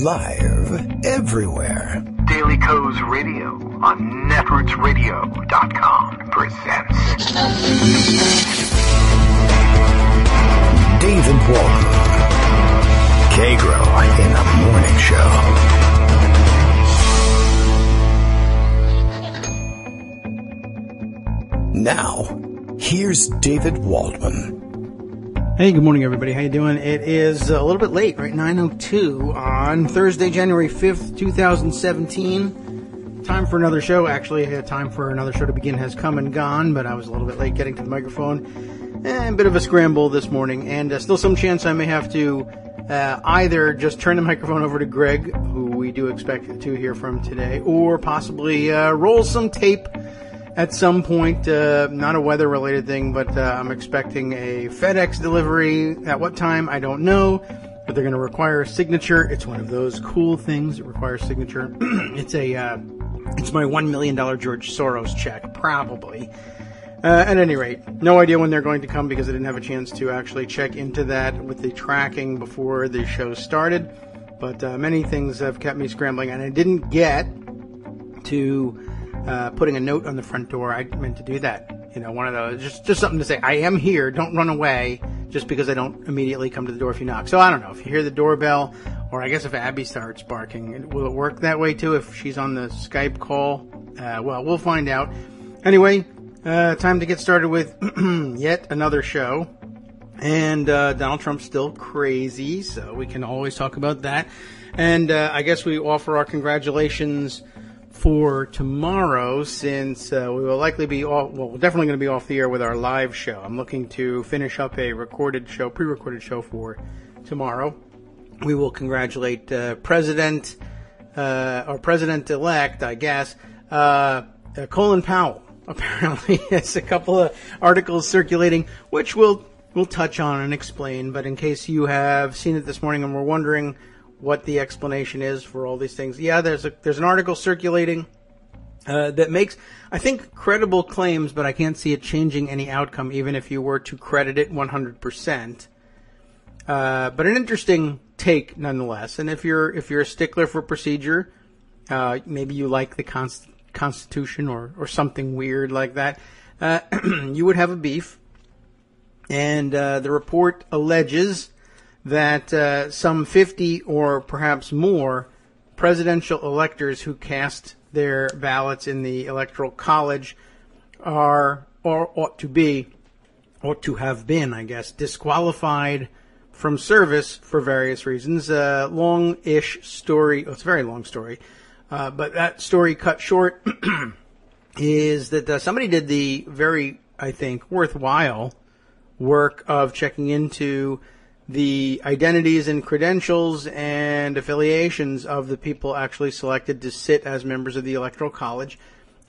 Live everywhere. Daily Co's Radio on netrootsradio.com presents David Walton. Kagro in the Morning Show. Now, here's David Waldman. Hey, good morning, everybody. How you doing? It is a little bit late, right? 9:02 on Thursday, January 5th, 2017. Time for another show. Actually, time for another show to begin has come and gone, but I was a little bit late getting to the microphone. And a bit of a scramble this morning, and still some chance I may have to either just turn the microphone over to Greg, who we do expect to hear from today, or possibly roll some tape at some point. Not a weather-related thing, but I'm expecting a FedEx delivery. At what time, I don't know, but they're going to require a signature. It's one of those cool things that requires signature. It's my $1 million George Soros check, probably. At any rate, no idea when they're going to come because I didn't have a chance to actually check into that with the tracking before the show started. But many things have kept me scrambling, and I didn't get to putting a note on the front door. I meant to do that. You know, one of those, just something to say, I am here, don't run away, just because I don't immediately come to the door if you knock. So I don't know, if you hear the doorbell, or I guess if Abby starts barking, will it work that way too if she's on the Skype call? Well, we'll find out. Anyway, time to get started with yet another show. And Donald Trump's still crazy, so we can always talk about that. And I guess we offer our congratulations for tomorrow, since we will likely be off, well, we're definitely going to be off the air with our live show. I'm looking to finish up a pre-recorded show for tomorrow. We will congratulate President President-elect, I guess, Colin Powell. Apparently, it's a couple of articles circulating, which we'll touch on and explain. But in case you have seen it this morning and were wondering what the explanation is for all these things, yeah, there's an article circulating that makes, I think, credible claims, but I can't see it changing any outcome, even if you were to credit it 100%. But an interesting take, nonetheless. And if you're a stickler for procedure, maybe you like the Constitution or something weird like that, you would have a beef. And the report alleges that some 50 or perhaps more presidential electors who cast their ballots in the Electoral College ought to have been, I guess, disqualified from service for various reasons. Long-ish story. Oh, it's a very long story. But that story cut short is that somebody did the very, I think, worthwhile work of checking into the identities and credentials and affiliations of the people actually selected to sit as members of the Electoral College,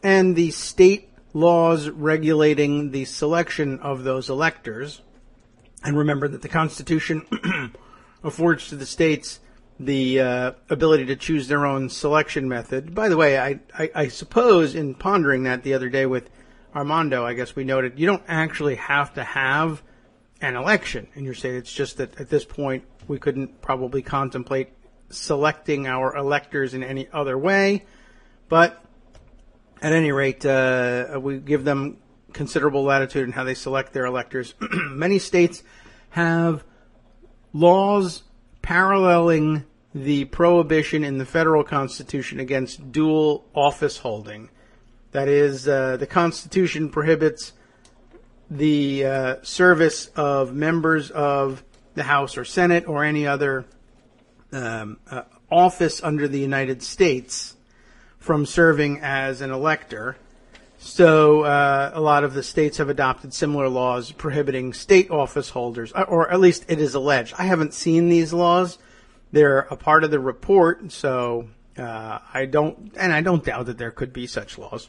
and the state laws regulating the selection of those electors. And remember that the Constitution affords to the states the ability to choose their own selection method. By the way, I suppose in pondering that the other day with Armando, I guess we noted you don't actually have to have an election in your state. It's just that at this point we couldn't probably contemplate selecting our electors in any other way. But at any rate, we give them considerable latitude in how they select their electors. Many states have laws paralleling the prohibition in the federal Constitution against dual office holding. That is, the Constitution prohibits the service of members of the House or Senate or any other office under the United States from serving as an elector. So a lot of the states have adopted similar laws prohibiting state office holders, or at least it is alleged. I haven't seen these laws. They're a part of the report, so I don't doubt that there could be such laws.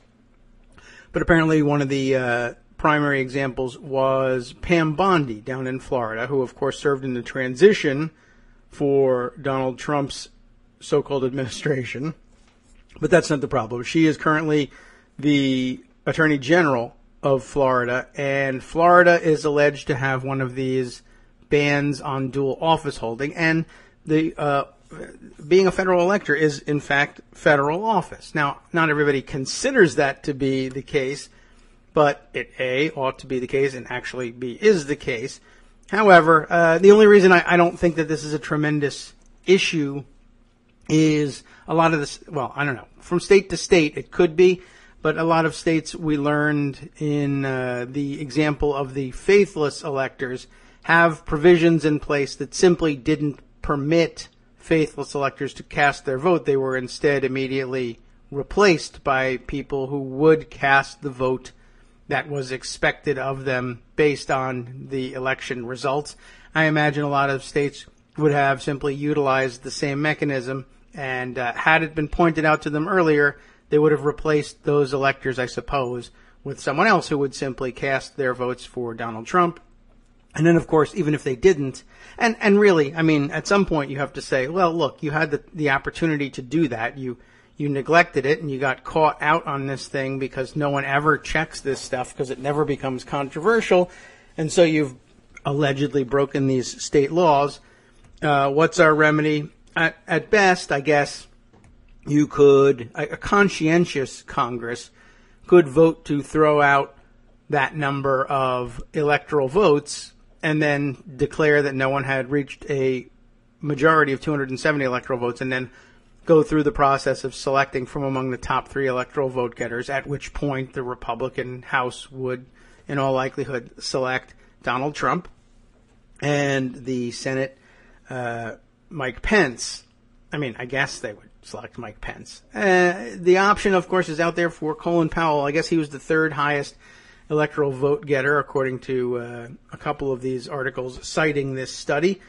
But apparently one of the primary examples was Pam Bondi down in Florida, who of course served in the transition for Donald Trump's so-called administration. But that's not the problem. She is currently the Attorney General of Florida, and Florida is alleged to have one of these bans on dual office holding. And the being a federal elector is, in fact, federal office. Now, not everybody considers that to be the case, but it, A, ought to be the case, and actually, B, is the case. However, the only reason I don't think that this is a tremendous issue is a lot of this, well, I don't know. From state to state, it could be, but a lot of states we learned in the example of the faithless electors have provisions in place that simply didn't permit faithless electors to cast their vote. They were instead immediately replaced by people who would cast the vote that was expected of them based on the election results. I imagine a lot of states would have simply utilized the same mechanism, and had it been pointed out to them earlier, they would have replaced those electors, I suppose, with someone else who would simply cast their votes for Donald Trump. And then, of course, even if they didn't, and really, I mean, at some point you have to say, well, look, you had the opportunity to do that. You neglected it, and you got caught out on this thing because no one ever checks this stuff because it never becomes controversial. And so you've allegedly broken these state laws. What's our remedy? At best, I guess, you could, a conscientious Congress could vote to throw out that number of electoral votes and then declare that no one had reached a majority of 270 electoral votes, and then go through the process of selecting from among the top 3 electoral vote getters, at which point the Republican House would, in all likelihood, select Donald Trump, and the Senate, Mike Pence. I mean, I guess they would select Mike Pence. The option, of course, is out there for Colin Powell. I guess he was the 3rd highest electoral vote getter, according to a couple of these articles citing this study.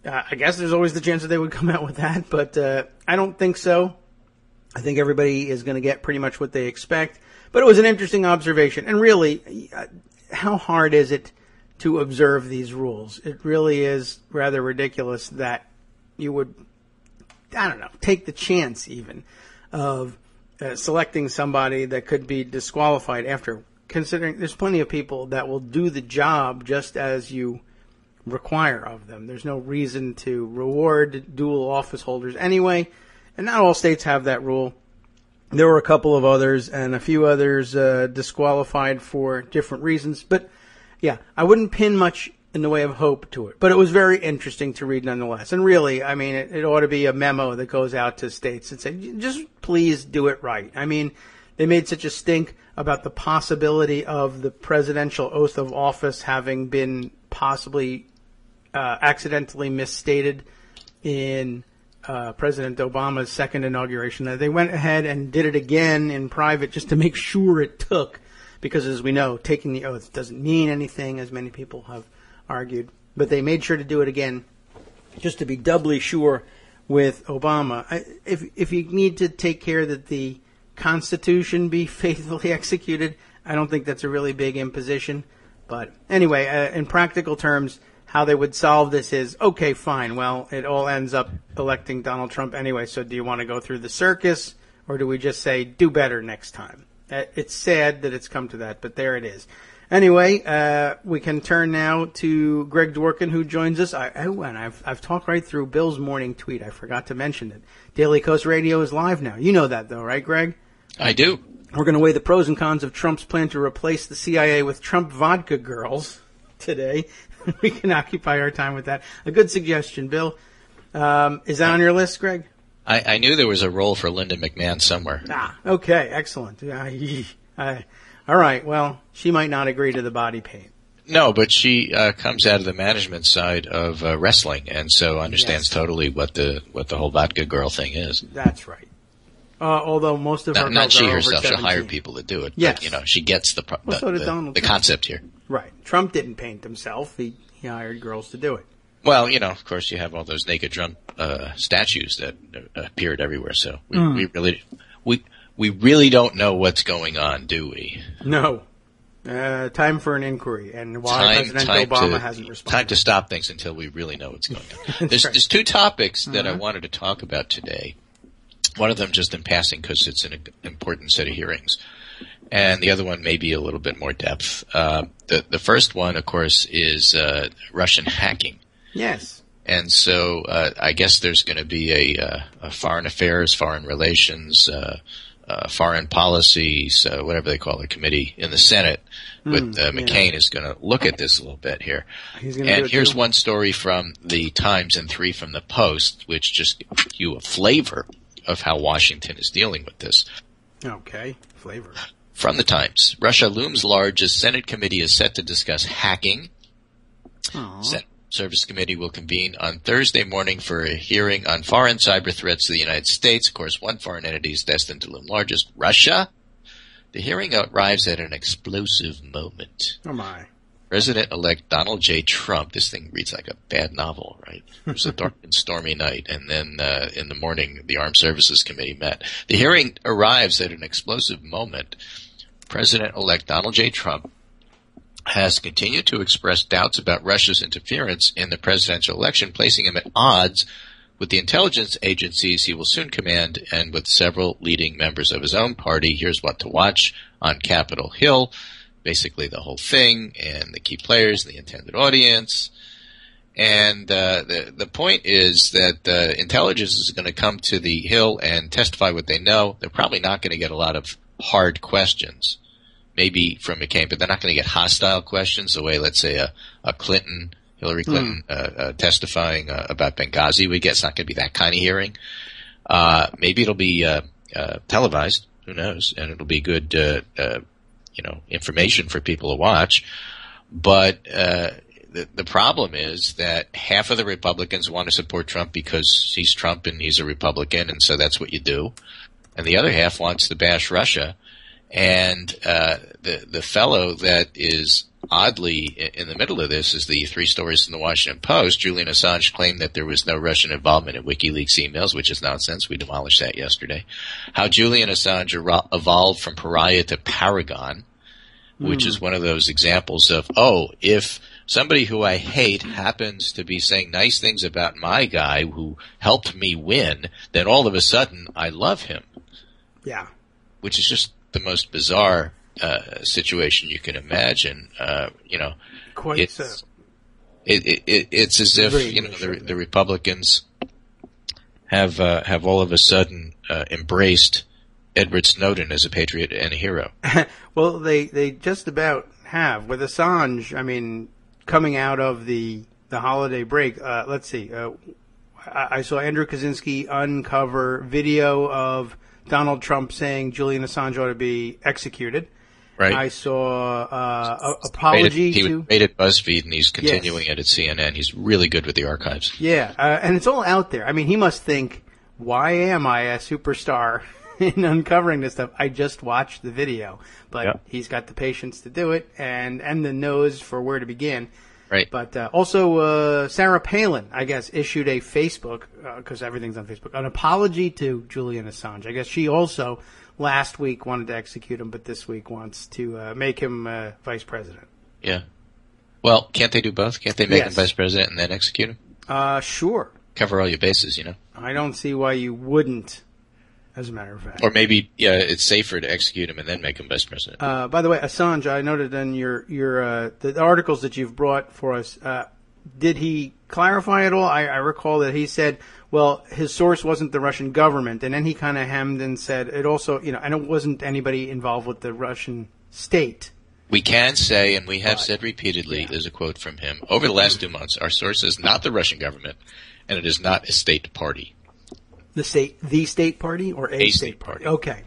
I guess there's always the chance that they would come out with that, but I don't think so. I think everybody is going to get pretty much what they expect. But it was an interesting observation. And really, how hard is it to observe these rules? It really is rather ridiculous that you would, I don't know, take the chance even of selecting somebody that could be disqualified after, considering there's plenty of people that will do the job just as you require of them. There's no reason to reward dual office holders anyway, and not all states have that rule. There were a couple of others, and a few others disqualified for different reasons. But yeah, I wouldn't pin much in the way of hope to it. But it was very interesting to read nonetheless. And really, I mean, it ought to be a memo that goes out to states and say, just please do it right. I mean, they made such a stink about the possibility of the presidential oath of office having been possibly accidentally misstated in President Obama's second inauguration. They went ahead and did it again in private just to make sure it took, because as we know, taking the oath doesn't mean anything, as many people have argued. But they made sure to do it again just to be doubly sure with Obama. If you need to take care that the Constitution be faithfully executed, I don't think that's a really big imposition. But anyway, in practical terms, how they would solve this is, okay, fine, well, it all ends up electing Donald Trump anyway, so do you want to go through the circus, or do we just say, do better next time? It's sad that it's come to that, but there it is. Anyway, we can turn now to Greg Dworkin, who joins us. And I've talked right through Bill's morning tweet. I forgot to mention it. Daily Kos Radio is live now. You know that, though, right, Greg? I do. We're going to weigh the pros and cons of Trump's plan to replace the CIA with Trump vodka girls today. We can occupy our time with that. A good suggestion, Bill. Is that on your list, Greg? I knew there was a role for Linda McMahon somewhere. Okay, excellent. All right, well, she might not agree to the body paint. No, but she comes out of the management side of wrestling, and so understands totally what the whole vodka girl thing is. That's right. Although most of her not she herself, she'll 17. hire people to do it. Yes. But, she gets the concept here. Right. Trump didn't paint himself. He hired girls to do it. Well, of course, you have all those naked Trump statues that appeared everywhere. So we really don't know what's going on, do we? No. Time for an inquiry, and why President Obama hasn't responded. Time to stop things until we really know what's going on. There's two topics that I wanted to talk about today. One of them just in passing because it's an important set of hearings. And the other one may be a little bit more depth. The first one, of course, is Russian hacking. Yes. And so I guess there's going to be a foreign affairs, foreign relations, foreign policies, whatever they call it, committee in the Senate. With McCain is going to look at this a little bit here. And here's one story from the Times and 3 from the Post, which just gives you a flavor of how Washington is dealing with this. Okay, flavor. From the Times, Russia looms large as Senate committee is set to discuss hacking. Senate Service Committee will convene on Thursday morning for a hearing on foreign cyber threats to the United States. Of course, one foreign entity is destined to loom largest, Russia. The hearing arrives at an explosive moment. Oh, my. President-elect Donald J. Trump, this thing reads like a bad novel, right? It was a dark and stormy night, and then in the morning, the Armed Services Committee met. The hearing arrives at an explosive moment. President-elect Donald J. Trump has continued to express doubts about Russia's interference in the presidential election, placing him at odds with the intelligence agencies he will soon command and with several leading members of his own party. Here's what to watch on Capitol Hill. Basically the whole thing and the key players, the intended audience. And the point is that intelligence is going to come to the Hill and testify what they know. They're probably not going to get a lot of hard questions, maybe from McCain, but they're not going to get hostile questions the way, let's say, a Clinton, Hillary Clinton testifying about Benghazi would get. It's not going to be that kind of hearing. Maybe it'll be televised. Who knows? And it'll be good information for people to watch. But the problem is that half of the Republicans want to support Trump because he's Trump and he's a Republican, and so that's what you do. And the other half wants to bash Russia. And the fellow that is oddly in the middle of this is the 3 stories in the Washington Post. Julian Assange claimed that there was no Russian involvement in WikiLeaks emails, which is nonsense. We demolished that yesterday. How Julian Assange evolved from pariah to paragon, which is one of those examples of, if somebody who I hate happens to be saying nice things about my guy who helped me win, then all of a sudden I love him. Yeah. Which is just the most bizarre situation you can imagine. Quite it's, so. It's as if the Republicans have all of a sudden embraced Edward Snowden as a patriot and a hero. Well, they just about have with Assange. I mean, coming out of the holiday break. Let's see. I saw Andrew Kaczynski uncover video of Donald Trump saying Julian Assange ought to be executed. Right. I saw apology he to... made it BuzzFeed, and he's continuing it at CNN. He's really good with the archives. Yeah, and it's all out there. I mean, he must think, why am I a superstar in uncovering this stuff? I just watched the video. But he's got the patience to do it and the nose for where to begin. Right. But also Sarah Palin, I guess, issued a Facebook, because everything's on Facebook, an apology to Julian Assange. I guess she also last week wanted to execute him, but this week wants to make him vice president. Yeah. Well, can't they do both? Can't they make him vice president and then execute him? Sure. Cover all your bases, I don't see why you wouldn't, as a matter of fact. Or maybe it's safer to execute him and then make him vice president. By the way, Assange, I noted in your the articles that you've brought for us, did he clarify at all? I recall that he said, well, his source wasn't the Russian government, and then he kind of hemmed and said it also, and it wasn't anybody involved with the Russian state. We can say, and we have said repeatedly, there's a quote from him, over the last 2 months, our source is not the Russian government, and it is not a state party. The state party or a state party? Okay.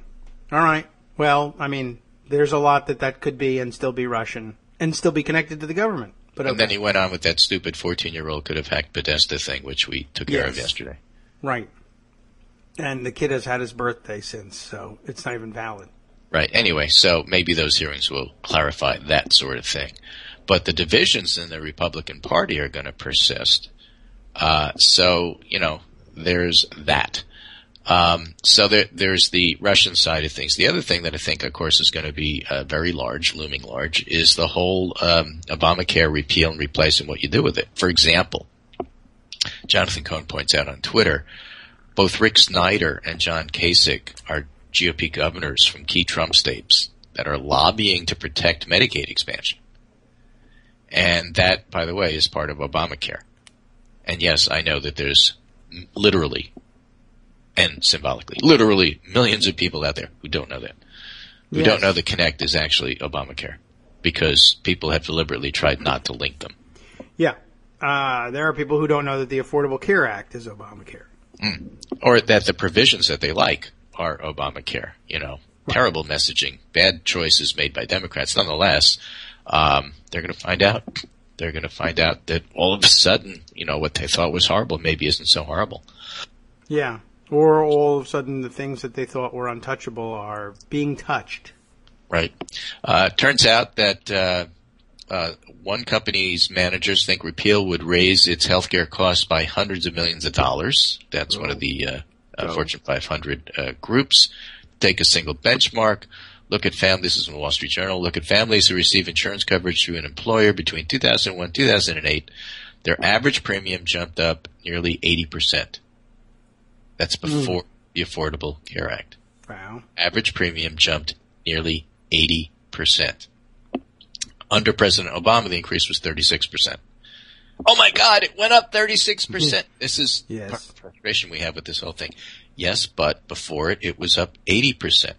All right. Well, I mean, there's a lot that could be and still be Russian and still be connected to the government. But and then he went on with that stupid 14-year-old could have hacked Podesta thing, which we took care of yesterday. Right. And the kid has had his birthday since, so it's not even valid. Right. Anyway, so maybe those hearings will clarify that sort of thing. But the divisions in the Republican Party are going to persist. So, there's that. So there's the Russian side of things. The other thing that I think, of course, is going to be very large, looming large, is the whole Obamacare repeal and replace and what you do with it. For example, Jonathan Cohn points out on Twitter, both Rick Snyder and John Kasich are GOP governors from key Trump states that are lobbying to protect Medicaid expansion. And that, by the way, is part of Obamacare. And yes, I know that there's literally and symbolically, literally millions of people out there who don't know that. Who don't know that Connect is actually Obamacare because people have deliberately tried not to link them. Yeah. There are people who don't know that the Affordable Care Act is Obamacare. Or that the provisions that they like are Obamacare. Terrible messaging, bad choices made by Democrats. Nonetheless, they're going to find out. They're going to find out that all of a sudden, what they thought was horrible maybe isn't so horrible. Yeah. Or all of a sudden the things that they thought were untouchable are being touched. Right. Turns out that one company's managers think repeal would raise its healthcare costs by hundreds of millions of dollars. That's one of the Fortune 500 groups. Take a single benchmark. Look at this is in the Wall Street Journal. Look at families who receive insurance coverage through an employer between 2001 and 2008. Their average premium jumped up nearly 80%. That's before the Affordable Care Act. Wow. Average premium jumped nearly 80%. Under President Obama, the increase was 36%. Oh my God, it went up 36%. This is part of the frustration we have with this whole thing. Yes, but before it was up 80%.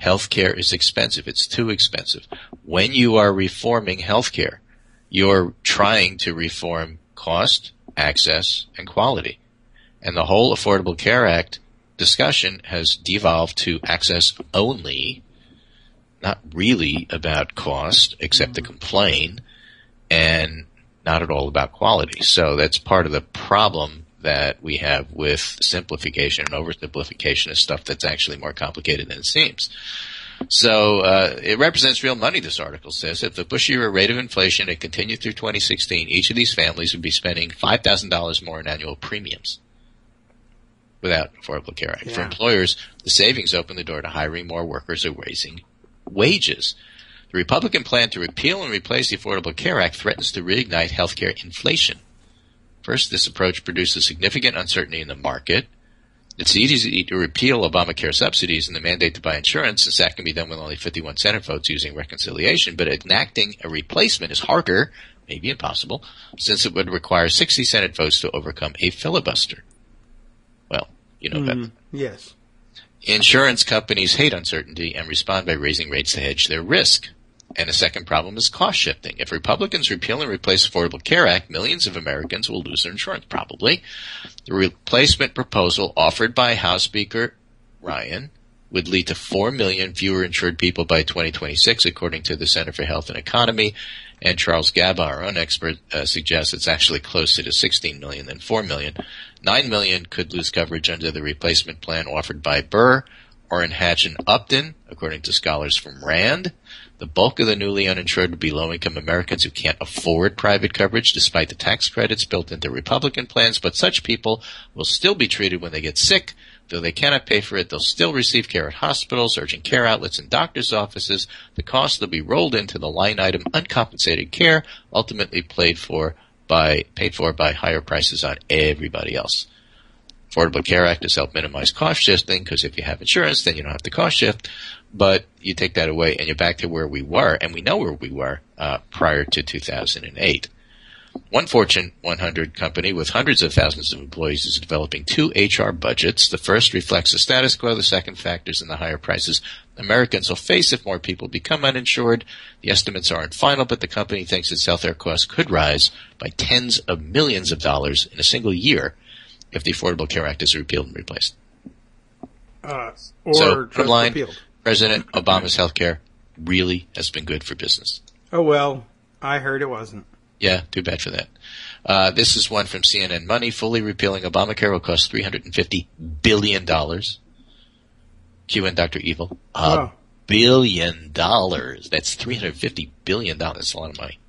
Healthcare is expensive. It's too expensive. When you are reforming healthcare, you're trying to reform cost, access, and quality. And the whole Affordable Care Act discussion has devolved to access only, not really about cost, except to complain, and not at all about quality. So that's part of the problem that we have with simplification and oversimplification of stuff that's actually more complicated than it seems. So it represents real money, this article says. If the Bush-era rate of inflation had continued through 2016, each of these families would be spending $5,000 more in annual premiums without Affordable Care Act. Yeah. For employers, the savings open the door to hiring more workers or raising wages. The Republican plan to repeal and replace the Affordable Care Act threatens to reignite healthcare inflation. First, this approach produces significant uncertainty in the market. It's easy to repeal Obamacare subsidies and the mandate to buy insurance, since that can be done with only 51 Senate votes using reconciliation. But enacting a replacement is harder, maybe impossible, since it would require 60 Senate votes to overcome a filibuster. Well, you know that. Yes. Insurance companies hate uncertainty and respond by raising rates to hedge their risk. And a second problem is cost shifting. If Republicans repeal and replace the Affordable Care Act, millions of Americans will lose their insurance, probably. The replacement proposal offered by House Speaker Ryan would lead to 4 million fewer insured people by 2026, according to the Center for Health and Economy. And Charles Gaba, our own expert, suggests it's actually closer to 16 million than 4 million. 9 million could lose coverage under the replacement plan offered by Burr or in Hatch and Upton, according to scholars from RAND. The bulk of the newly uninsured would be low-income Americans who can't afford private coverage despite the tax credits built into Republican plans, but such people will still be treated when they get sick. Though they cannot pay for it, they'll still receive care at hospitals, urgent care outlets, and doctors' offices. The cost will be rolled into the line item uncompensated care, ultimately paid for by higher prices on everybody else. Affordable Care Act has helped minimize cost shifting, because if you have insurance, then you don't have to cost shift. But you take that away and you're back to where we were, and we know where we were prior to 2008. One Fortune 100 company with hundreds of thousands of employees is developing 2 HR budgets. The first reflects the status quo. The second factors in the higher prices Americans will face if more people become uninsured. The estimates aren't final, but the company thinks its healthcare costs could rise by tens of millions of dollars in a single year if the Affordable Care Act is repealed and replaced. Or just repealed. President Obama's health care really has been good for business. Oh, well, I heard it wasn't. Yeah, too bad for that. This is one from CNN Money. Fully repealing Obamacare will cost $350 billion. Cue in Dr. Evil. $1 billion. That's $350 billion. That's a lot of money.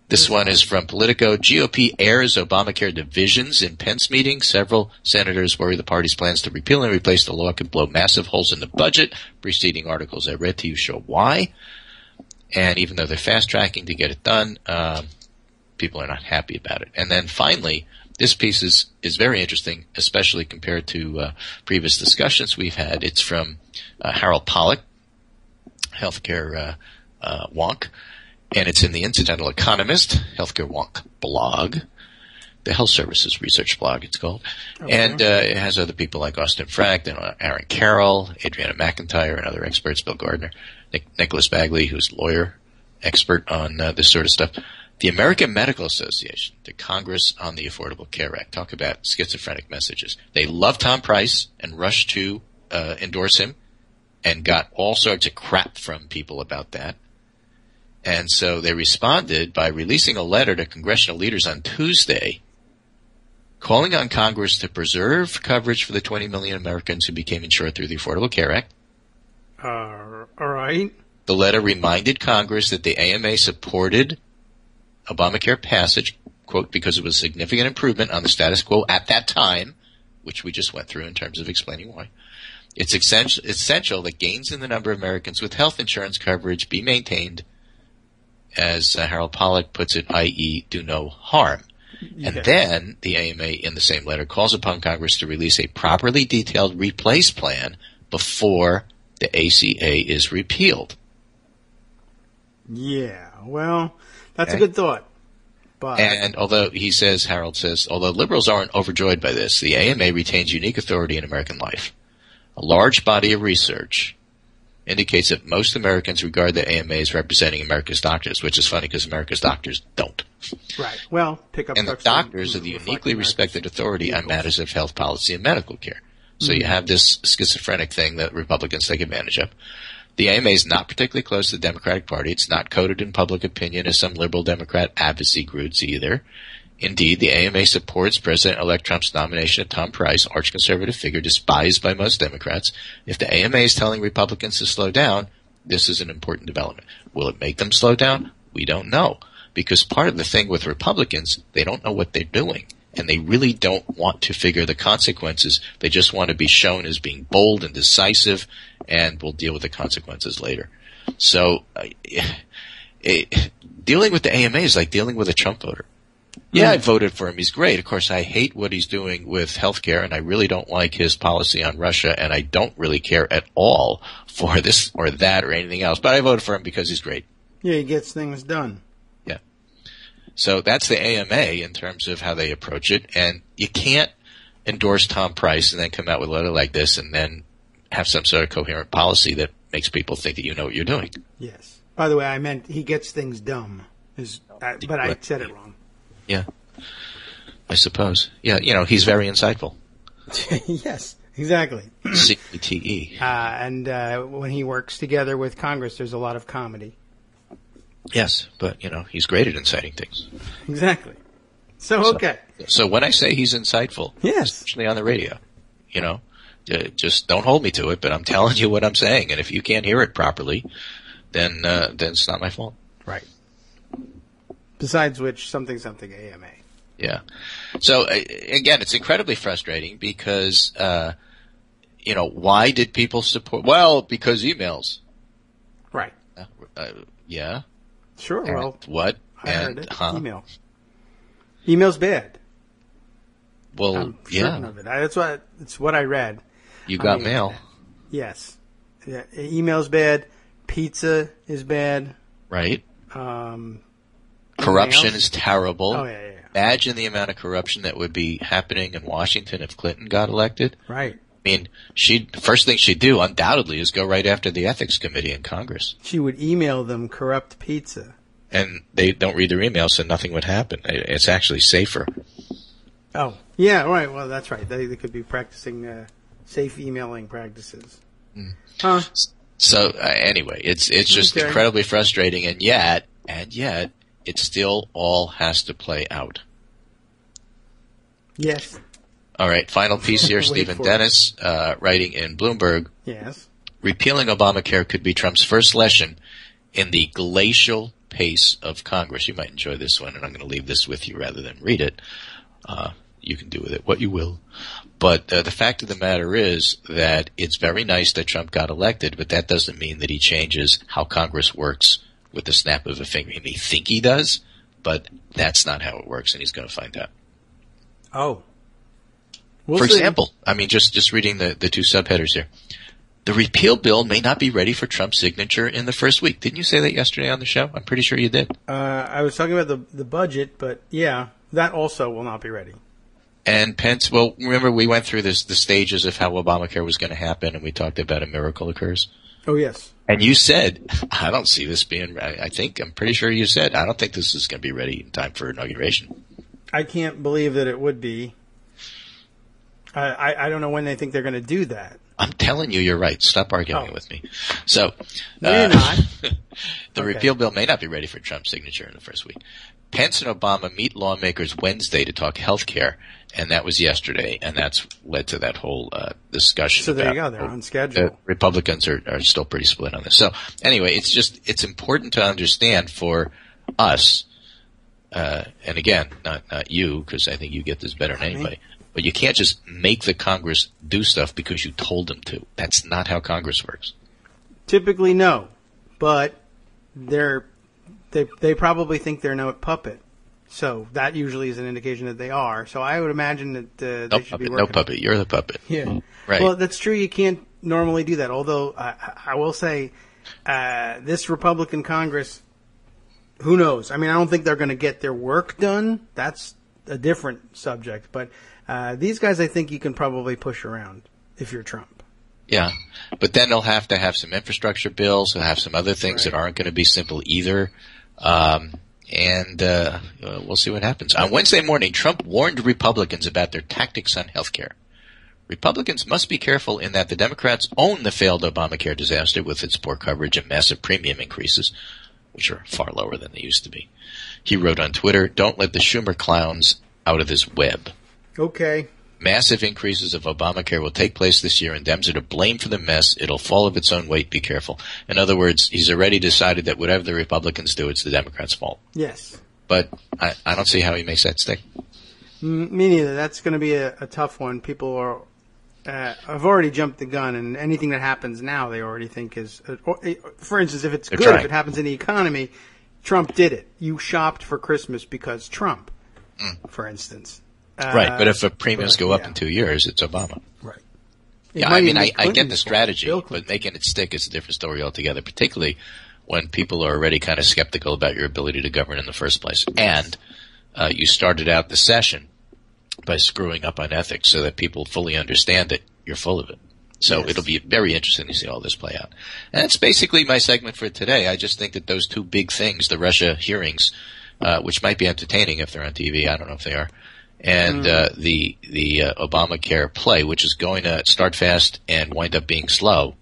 This one is from Politico. GOP airs Obamacare divisions in Pence meeting. Several senators worry the party's plans to repeal and replace the law could blow massive holes in the budget. Preceding articles I read to you show why. And even though they're fast-tracking to get it done, people are not happy about it. And then finally, this piece is very interesting, especially compared to previous discussions we've had. It's from Harold Pollack, healthcare wonk. And it's in the Incidental Economist, Healthcare Wonk blog. the Health Services Research Blog, it's called. Okay. And it has other people like Austin Frank, and Aaron Carroll, Adriana McIntyre, and other experts, Bill Gardner, Nicholas Bagley, who's a lawyer expert on this sort of stuff. The American Medical Association, the Congress on the Affordable Care Act, talk about schizophrenic messages. They love Tom Price and rushed to endorse him and got all sorts of crap from people about that. And so they responded by releasing a letter to congressional leaders on Tuesday calling on Congress to preserve coverage for the 20 million Americans who became insured through the Affordable Care Act. All right. The letter reminded Congress that the AMA supported Obamacare passage, quote, because it was a significant improvement on the status quo at that time, which we just went through in terms of explaining why. It's essential that gains in the number of Americans with health insurance coverage be maintained, as Harold Pollack puts it, i.e., do no harm. Yeah. And then the AMA in the same letter calls upon Congress to release a properly detailed replace plan before the ACA is repealed. Yeah, well, that's a good thought. But and Harold says, although liberals aren't overjoyed by this, the AMA retains unique authority in American life. A large body of research indicates that most Americans regard the AMA as representing America's doctors, which is funny because America's doctors don't. Right. Well, pickup and the doctors are the uniquely respected authority on matters of health policy and medical care. So you have this schizophrenic thing that Republicans take advantage of. The AMA is not particularly close to the Democratic Party. It's not coded in public opinion as some liberal Democrat advocacy groups either. Indeed, the AMA supports President-elect Trump's nomination of Tom Price, arch-conservative figure despised by most Democrats. If the AMA is telling Republicans to slow down, this is an important development. Will it make them slow down? We don't know. Because part of the thing with Republicans, they don't know what they're doing. And they really don't want to figure the consequences. They just want to be shown as being bold and decisive, and we'll deal with the consequences later. So dealing with the AMA is like dealing with a Trump voter. Yeah, I voted for him. He's great. Of course, I hate what he's doing with healthcare, and I really don't like his policy on Russia, and I don't really care at all for this or that or anything else. But I voted for him because he's great. Yeah, he gets things done. Yeah. So that's the AMA in terms of how they approach it, and you can't endorse Tom Price and then come out with a letter like this and then have some sort of coherent policy that makes people think that you know what you're doing. Yes. By the way, I meant he gets things dumb, but I said it wrong. Yeah, I suppose. Yeah, he's very insightful. Yes, exactly. CTE. And when he works together with Congress, there's a lot of comedy. Yes, but, he's great at inciting things. Exactly. So, okay. So when I say he's insightful, yes, especially on the radio, just don't hold me to it, but I'm telling you what I'm saying. And if you can't hear it properly, then it's not my fault. Right. Besides which, something AMA. Yeah. So, again, it's incredibly frustrating because, why did people support? Well, because emails. Right. Yeah. Sure. And well, what? I heard it. Email. Email's bad. Well, I'm certain of it. That's what I read. You got mail. Yes. Yeah. Email's bad. Pizza is bad. Right. Corruption is terrible. Oh, yeah. Imagine the amount of corruption that would be happening in Washington if Clinton got elected. Right. I mean, first thing she'd do, undoubtedly, is go right after the Ethics Committee in Congress. She would email them corrupt pizza. And they don't read their emails, so nothing would happen. It's actually safer. Oh, yeah, right. Well, that's right. They could be practicing safe emailing practices. Huh? So, anyway, it's just incredibly frustrating, and yet, it still all has to play out. Yes. All right, final piece here. Stephen Dennis, writing in Bloomberg. Yes. Repealing Obamacare could be Trump's first lesson in the glacial pace of Congress. You might enjoy this one, and I'm going to leave this with you rather than read it. You can do with it what you will. But the fact of the matter is that it's very nice that Trump got elected, but that doesn't mean that he changes how Congress works with the snap of a finger. He may think he does, but that's not how it works, and he's going to find out. Oh. For example, just reading the two subheaders here. The repeal bill may not be ready for Trump's signature in the first week. Didn't you say that yesterday on the show? I'm pretty sure you did. I was talking about the budget, but yeah, that also will not be ready. And Pence, well, remember we went through the stages of how Obamacare was going to happen, and we talked about a miracle occurs. Oh, yes. And you said, I don't see this being, I'm pretty sure you said, I don't think this is going to be ready in time for inauguration. I can't believe that it would be. I don't know when they think they're going to do that. I'm telling you, you're right. Stop arguing with me. So, no, you're not. The repeal bill may not be ready for Trump's signature in the first week. Pence and Obama meet lawmakers Wednesday to talk health care, and that was yesterday, and that's led to that whole discussion. So there you go. They're on schedule. The Republicans are still pretty split on this. So anyway, it's important to understand for us, and again, not you, because I think you get this better than anybody. But you can't just make the Congress do stuff because you told them to. That's not how Congress works. Typically, no. But they probably think they're no puppet. So that usually is an indication that they are. So I would imagine that they should be working. No puppet. You're the puppet. Yeah. Right. Well, that's true. You can't normally do that. Although I will say this Republican Congress, who knows? I mean, I don't think they're going to get their work done. That's a different subject. But these guys, I think you can probably push around if you're Trump. Yeah, but then they'll have to have some infrastructure bills. They'll have some other things that aren't going to be simple either. And we'll see what happens. On Wednesday morning, Trump warned Republicans about their tactics on health care. Republicans must be careful in that the Democrats own the failed Obamacare disaster with its poor coverage and massive premium increases, which are far lower than they used to be. He wrote on Twitter, "Don't let the Schumer clowns out of this web." Okay. Massive increases of Obamacare will take place this year, and Dems are to blame for the mess. It'll fall of its own weight. Be careful. In other words, he's already decided that whatever the Republicans do, it's the Democrats' fault. Yes. But I don't see how he makes that stick. Me neither. That's going to be a tough one. People are have already jumped the gun, and anything that happens now they already think is for instance, if it's good, if it happens in the economy, Trump did it. You shopped for Christmas because Trump, for instance. Right, but if premiums go up in 2 years, it's Obama. Right. Yeah, I mean, I get the strategy, but making it stick is a different story altogether, particularly when people are already kind of skeptical about your ability to govern in the first place. And you started out the session by screwing up on ethics so that people fully understand that you're full of it. So it'll be very interesting to see all this play out. And that's basically my segment for today. I just think that those two big things, the Russia hearings, which might be entertaining if they're on TV, I don't know if they are, and the Obamacare play, which is going to start fast and wind up being slow,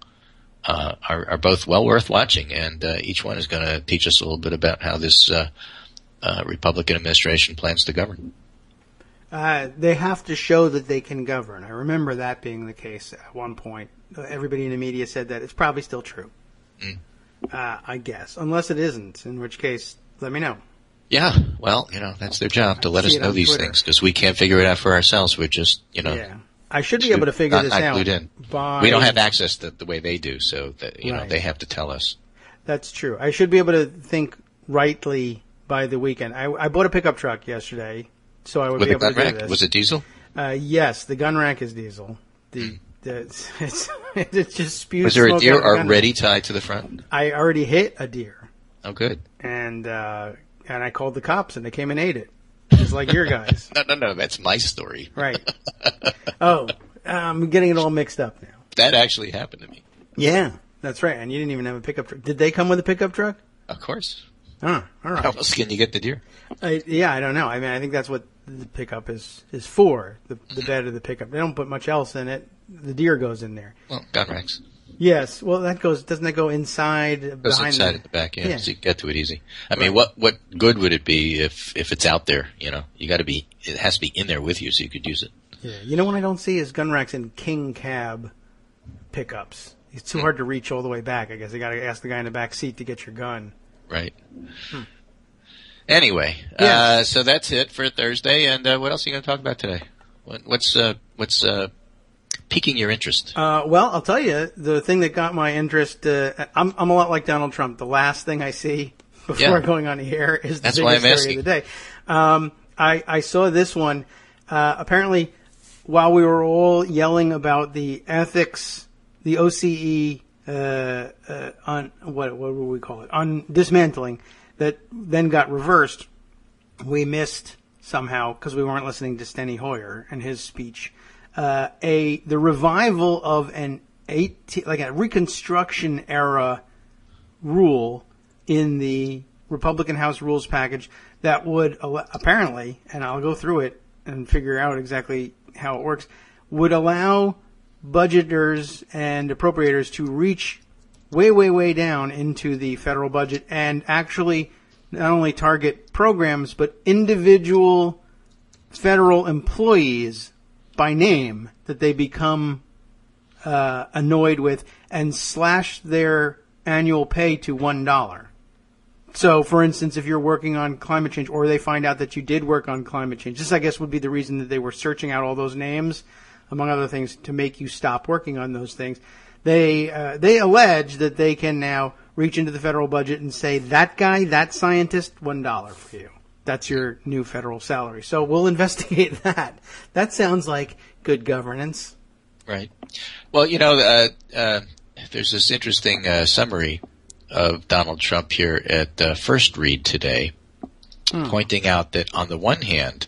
are both well worth watching. And each one is going to teach us a little bit about how this Republican administration plans to govern. They have to show that they can govern. I remember that being the case at one point. Everybody in the media said that. It's probably still true. I guess. Unless it isn't, in which case, let me know. Yeah, well, that's their job to let us know these things because we can't figure it out for ourselves. We're just, Yeah. I should be able to figure this out. Glued in. We don't have access to the way they do, so that, they have to tell us. That's true. I should be able to think rightly by the weekend. I bought a pickup truck yesterday, so I would be able to do this. Was it diesel? Yes, the gun rack is diesel. It just spews. Was there a deer already tied to the front? I already hit a deer. Oh, good. And I called the cops, and they came and ate it, just like your guys. No, that's my story. Right. Oh, I'm getting it all mixed up now. That actually happened to me. Yeah, that's right. And you didn't even have a pickup truck. Did they come with a pickup truck? Of course. Oh, all right. How else can you get the deer? I don't know. I mean, I think that's what the pickup is for, the bed of the pickup. They don't put much else in it. The deer goes in there. Well, gun racks. Yes. Well, doesn't that go inside? It goes inside at the back, yeah, so you get to it easy. I mean, what good would it be if it's out there, it has to be in there with you so you could use it. Yeah. You know what I don't see is gun racks in king cab pickups. It's too hard to reach all the way back, I guess. You got to ask the guy in the back seat to get your gun. Right. Anyway, so that's it for Thursday. And what else are you going to talk about today? What's piquing your interest? Well, I'll tell you, the thing that got my interest, I'm a lot like Donald Trump. The last thing I see before going on the air is the biggest story of the day. I saw this one. Apparently, while we were all yelling about the ethics, the OCE, on what would we call it? On dismantling, that then got reversed, we missed somehow, because we weren't listening to Steny Hoyer and his speech, the revival of a Reconstruction era rule in the Republican House rules package that would apparently, and I'll go through it and figure out exactly how it works, would allow budgeters and appropriators to reach way, way, way down into the federal budget and actually not only target programs, but individual federal employees by name that they become annoyed with and slash their annual pay to $1. So, for instance, if you're working on climate change, or they find out that you did work on climate change, this, I guess, would be the reason that they were searching out all those names, among other things, to make you stop working on those things. They allege that they can now reach into the federal budget and say, that guy, that scientist, $1 for you. That's your new federal salary. So we'll investigate that. That sounds like good governance. Right. Well, there's this interesting summary of Donald Trump here at First Read today, pointing out that on the one hand,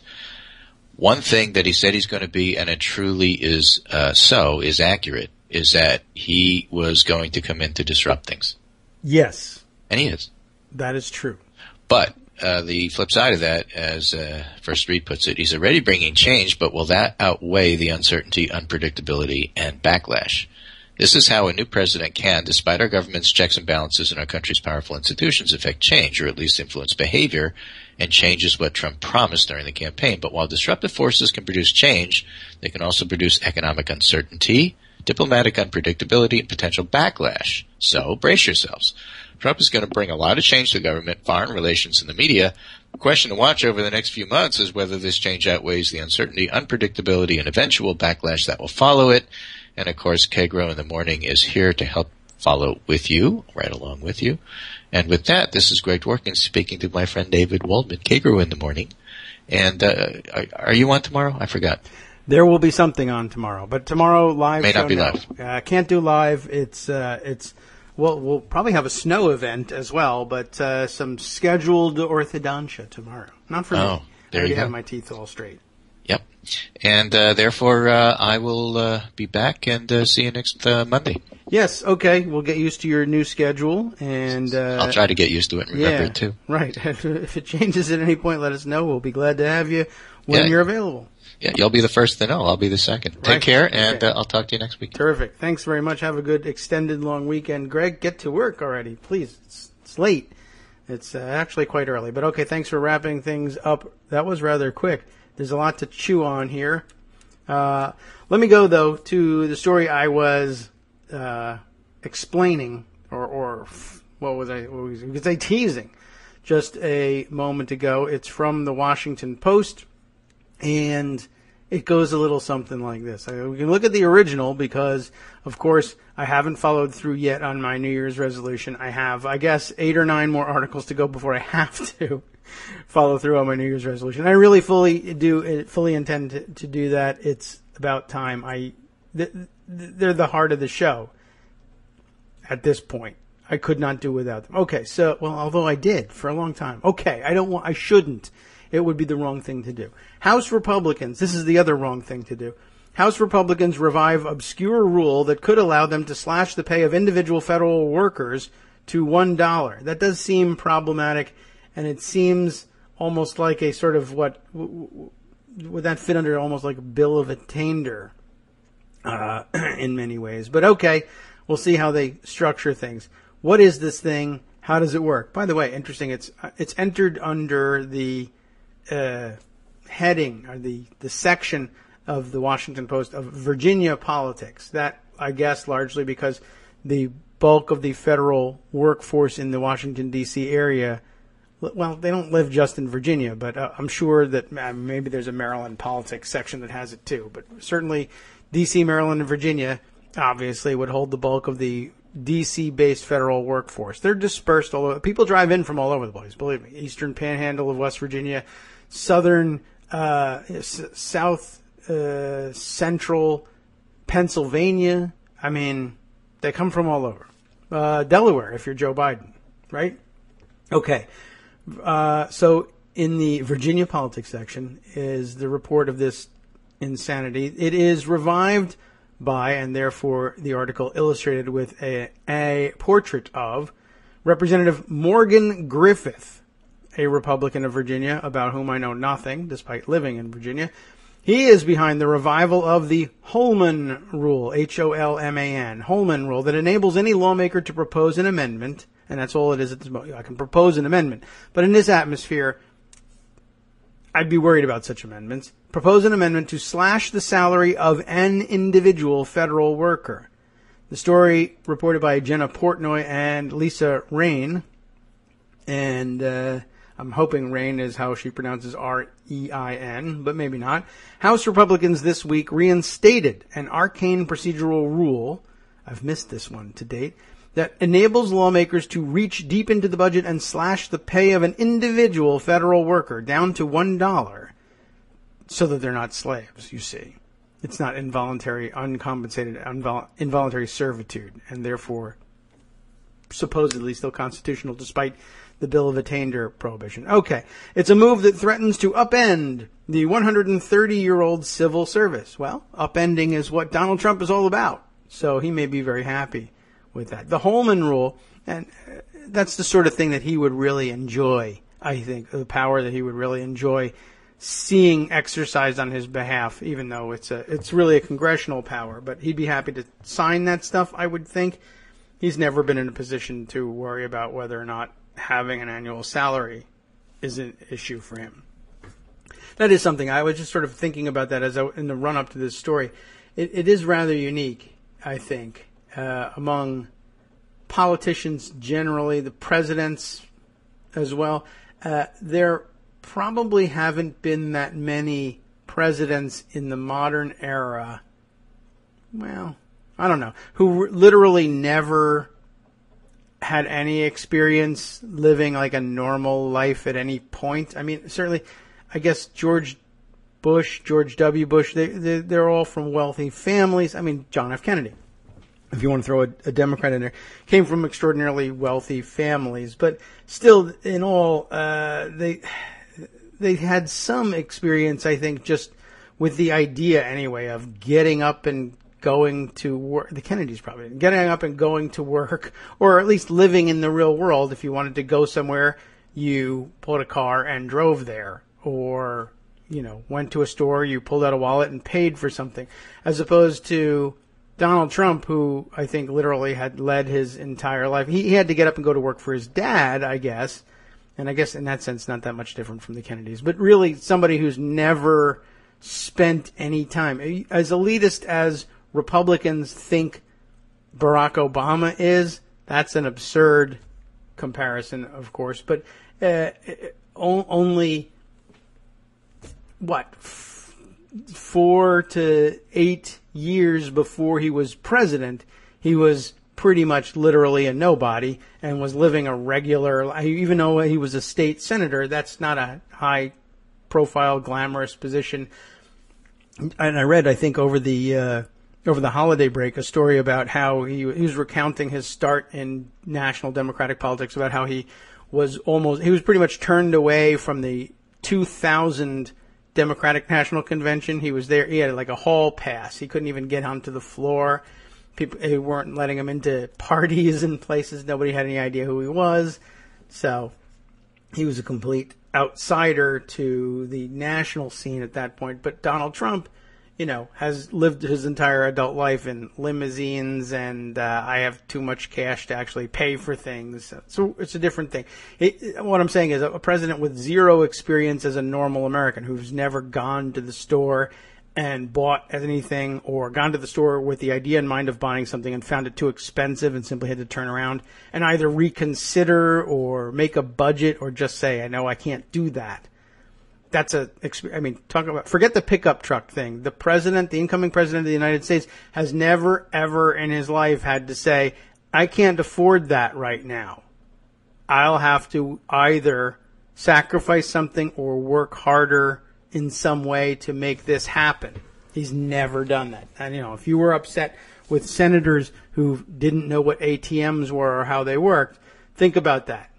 one thing that he said he's going to be, and it truly is is accurate, is that he was going to come in to disrupt things. Yes. And he is. That is true. But the flip side of that, as First Read puts it, he's already bringing change, but will that outweigh the uncertainty, unpredictability, and backlash? This is how a new president can, despite our government's checks and balances and our country's powerful institutions, affect change, or at least influence behavior, and change is what Trump promised during the campaign. But while disruptive forces can produce change, they can also produce economic uncertainty, diplomatic unpredictability, and potential backlash. So brace yourselves. Trump is going to bring a lot of change to government, foreign relations, and the media. The question to watch over the next few months is whether this change outweighs the uncertainty, unpredictability, and eventual backlash that will follow it. And, of course, Kagro in the Morning is here to help follow with you, right along with you. And with that, this is Greg Dworkin speaking to my friend David Waldman, Kagro in the Morning. And are you on tomorrow? I forgot. There will be something on tomorrow, but tomorrow live may show, not be no. live. Can't do live. We'll probably have a snow event as well, but some scheduled orthodontia tomorrow. Not for me. Oh, there you I already go. have my teeth all straight. Yep. And therefore, I will be back and see you next Monday. Yes, okay. We'll get used to your new schedule, and I'll try to get used to it and remember it too. Right. If it changes at any point, let us know. We'll be glad to have you when you're available. Yeah, you'll be the first to know. I'll be the second. Take care, and I'll talk to you next week. Terrific. Thanks very much. Have a good extended long weekend. Greg, get to work already, please. It's late. It's actually quite early. But okay, thanks for wrapping things up. That was rather quick. There's a lot to chew on here. Let me go, though, to the story I was explaining, or what was I teasing just a moment ago. It's from the Washington Post, and it goes a little something like this. We can look at the original because, of course, I haven't followed through yet on my New Year's resolution. I have, I guess, 8 or 9 more articles to go before I have to follow through on my New Year's resolution. I really fully intend to do that. It's about time. They're the heart of the show at this point. I could not do without them. Okay, so, well, although I did for a long time. Okay, I shouldn't. It would be the wrong thing to do. House Republicans, this is the other wrong thing to do. House Republicans revive obscure rule that could allow them to slash the pay of individual federal workers to $1. That does seem problematic, and it seems almost like a sort of would that fit under almost like a bill of attainder in many ways. But okay, we'll see how they structure things. What is this thing? How does it work? By the way, interesting. It's entered under the heading or the section of the Washington Post of Virginia politics. That, I guess, largely because the bulk of the federal workforce in the Washington, D.C. area, well, they don't live just in Virginia, but I'm sure that maybe there's a Maryland politics section that has it too. But certainly D.C., Maryland, and Virginia obviously would hold the bulk of the D.C.-based federal workforce. They're dispersed all over. People drive in from all over the place, believe me. Eastern Panhandle of West Virginia, southern, south, central Pennsylvania. I mean, they come from all over. Delaware, if you're Joe Biden, right? Okay. So in the Virginia politics section is the report of this insanity. It is revived by, and therefore the article illustrated with a portrait of Representative Morgan Griffith, a Republican of Virginia, about whom I know nothing, despite living in Virginia. He is behind the revival of the Holman Rule, Holman, Holman Rule, that enables any lawmaker to propose an amendment, and that's all it is at this moment. I can propose an amendment. But in this atmosphere, I'd be worried about such amendments. Propose an amendment to slash the salary of an individual federal worker. The story reported by Jenna Portnoy and Lisa Rain, and I'm hoping Rain is how she pronounces R-E-I-N, but maybe not. House Republicans this week reinstated an arcane procedural rule, I've missed this one to date, that enables lawmakers to reach deep into the budget and slash the pay of an individual federal worker down to $1 so that they're not slaves, you see. It's not involuntary, uncompensated, involuntary servitude, and therefore supposedly still constitutional despite the Bill of Attainder prohibition. Okay, it's a move that threatens to upend the 130-year-old civil service. Well, upending is what Donald Trump is all about, so he may be very happy with that. The Holman Rule, and that's the sort of thing that he would really enjoy, I think, the power that he would really enjoy seeing exercised on his behalf, even though it's really a congressional power. But he'd be happy to sign that stuff, I would think. He's never been in a position to worry about whether or not having an annual salary is an issue for him. That is something I was just sort of thinking about that in the run-up to this story. It is rather unique, I think, among politicians generally, the presidents as well. There probably haven't been that many presidents in the modern era, well, I don't know, who literally never had any experience living like a normal life at any point. I mean, certainly, I guess George W. Bush, they're all from wealthy families. I mean, John F. Kennedy, if you want to throw a Democrat in there, came from extraordinarily wealthy families. But still, in all, they had some experience, I think, just with the idea, anyway, of getting up and going to work. The Kennedys probably getting up and going to work, or at least living in the real world. If you wanted to go somewhere, you pulled a car and drove there, or, you know, went to a store, you pulled out a wallet and paid for something, as opposed to Donald Trump, who I think literally had led his entire life. He had to get up and go to work for his dad, I guess. And I guess in that sense, not that much different from the Kennedys. But really, somebody who's never spent any time. As elitist as Republicans think Barack Obama is, that's an absurd comparison, of course. But only, 4 to 8 years before he was president, he was pretty much literally a nobody and was living a regular, even though he was a state senator, that's not a high profile, glamorous position. And I read, I think, over the holiday break, a story about how he was recounting his start in national Democratic politics, about how he was pretty much turned away from the 2000 Democratic National Convention. He was there, he had like a hall pass. He couldn't even get onto the floor. People weren't letting him into parties and places. Nobody had any idea who he was. So he was a complete outsider to the national scene at that point. But Donald Trump, you know, has lived his entire adult life in limousines, and I have too much cash to actually pay for things. So it's a different thing. What I'm saying is a president with zero experience as a normal American who's never gone to the store and bought anything, or gone to the store with the idea in mind of buying something and found it too expensive and simply had to turn around and either reconsider or make a budget or just say, I know I can't do that. That's talk about, forget the pickup truck thing. The incoming president of the United States has never, ever in his life had to say, I can't afford that right now. I'll have to either sacrifice something or work harder in some way to make this happen. He's never done that. And, you know, if you were upset with senators who didn't know what ATMs were or how they worked, think about that.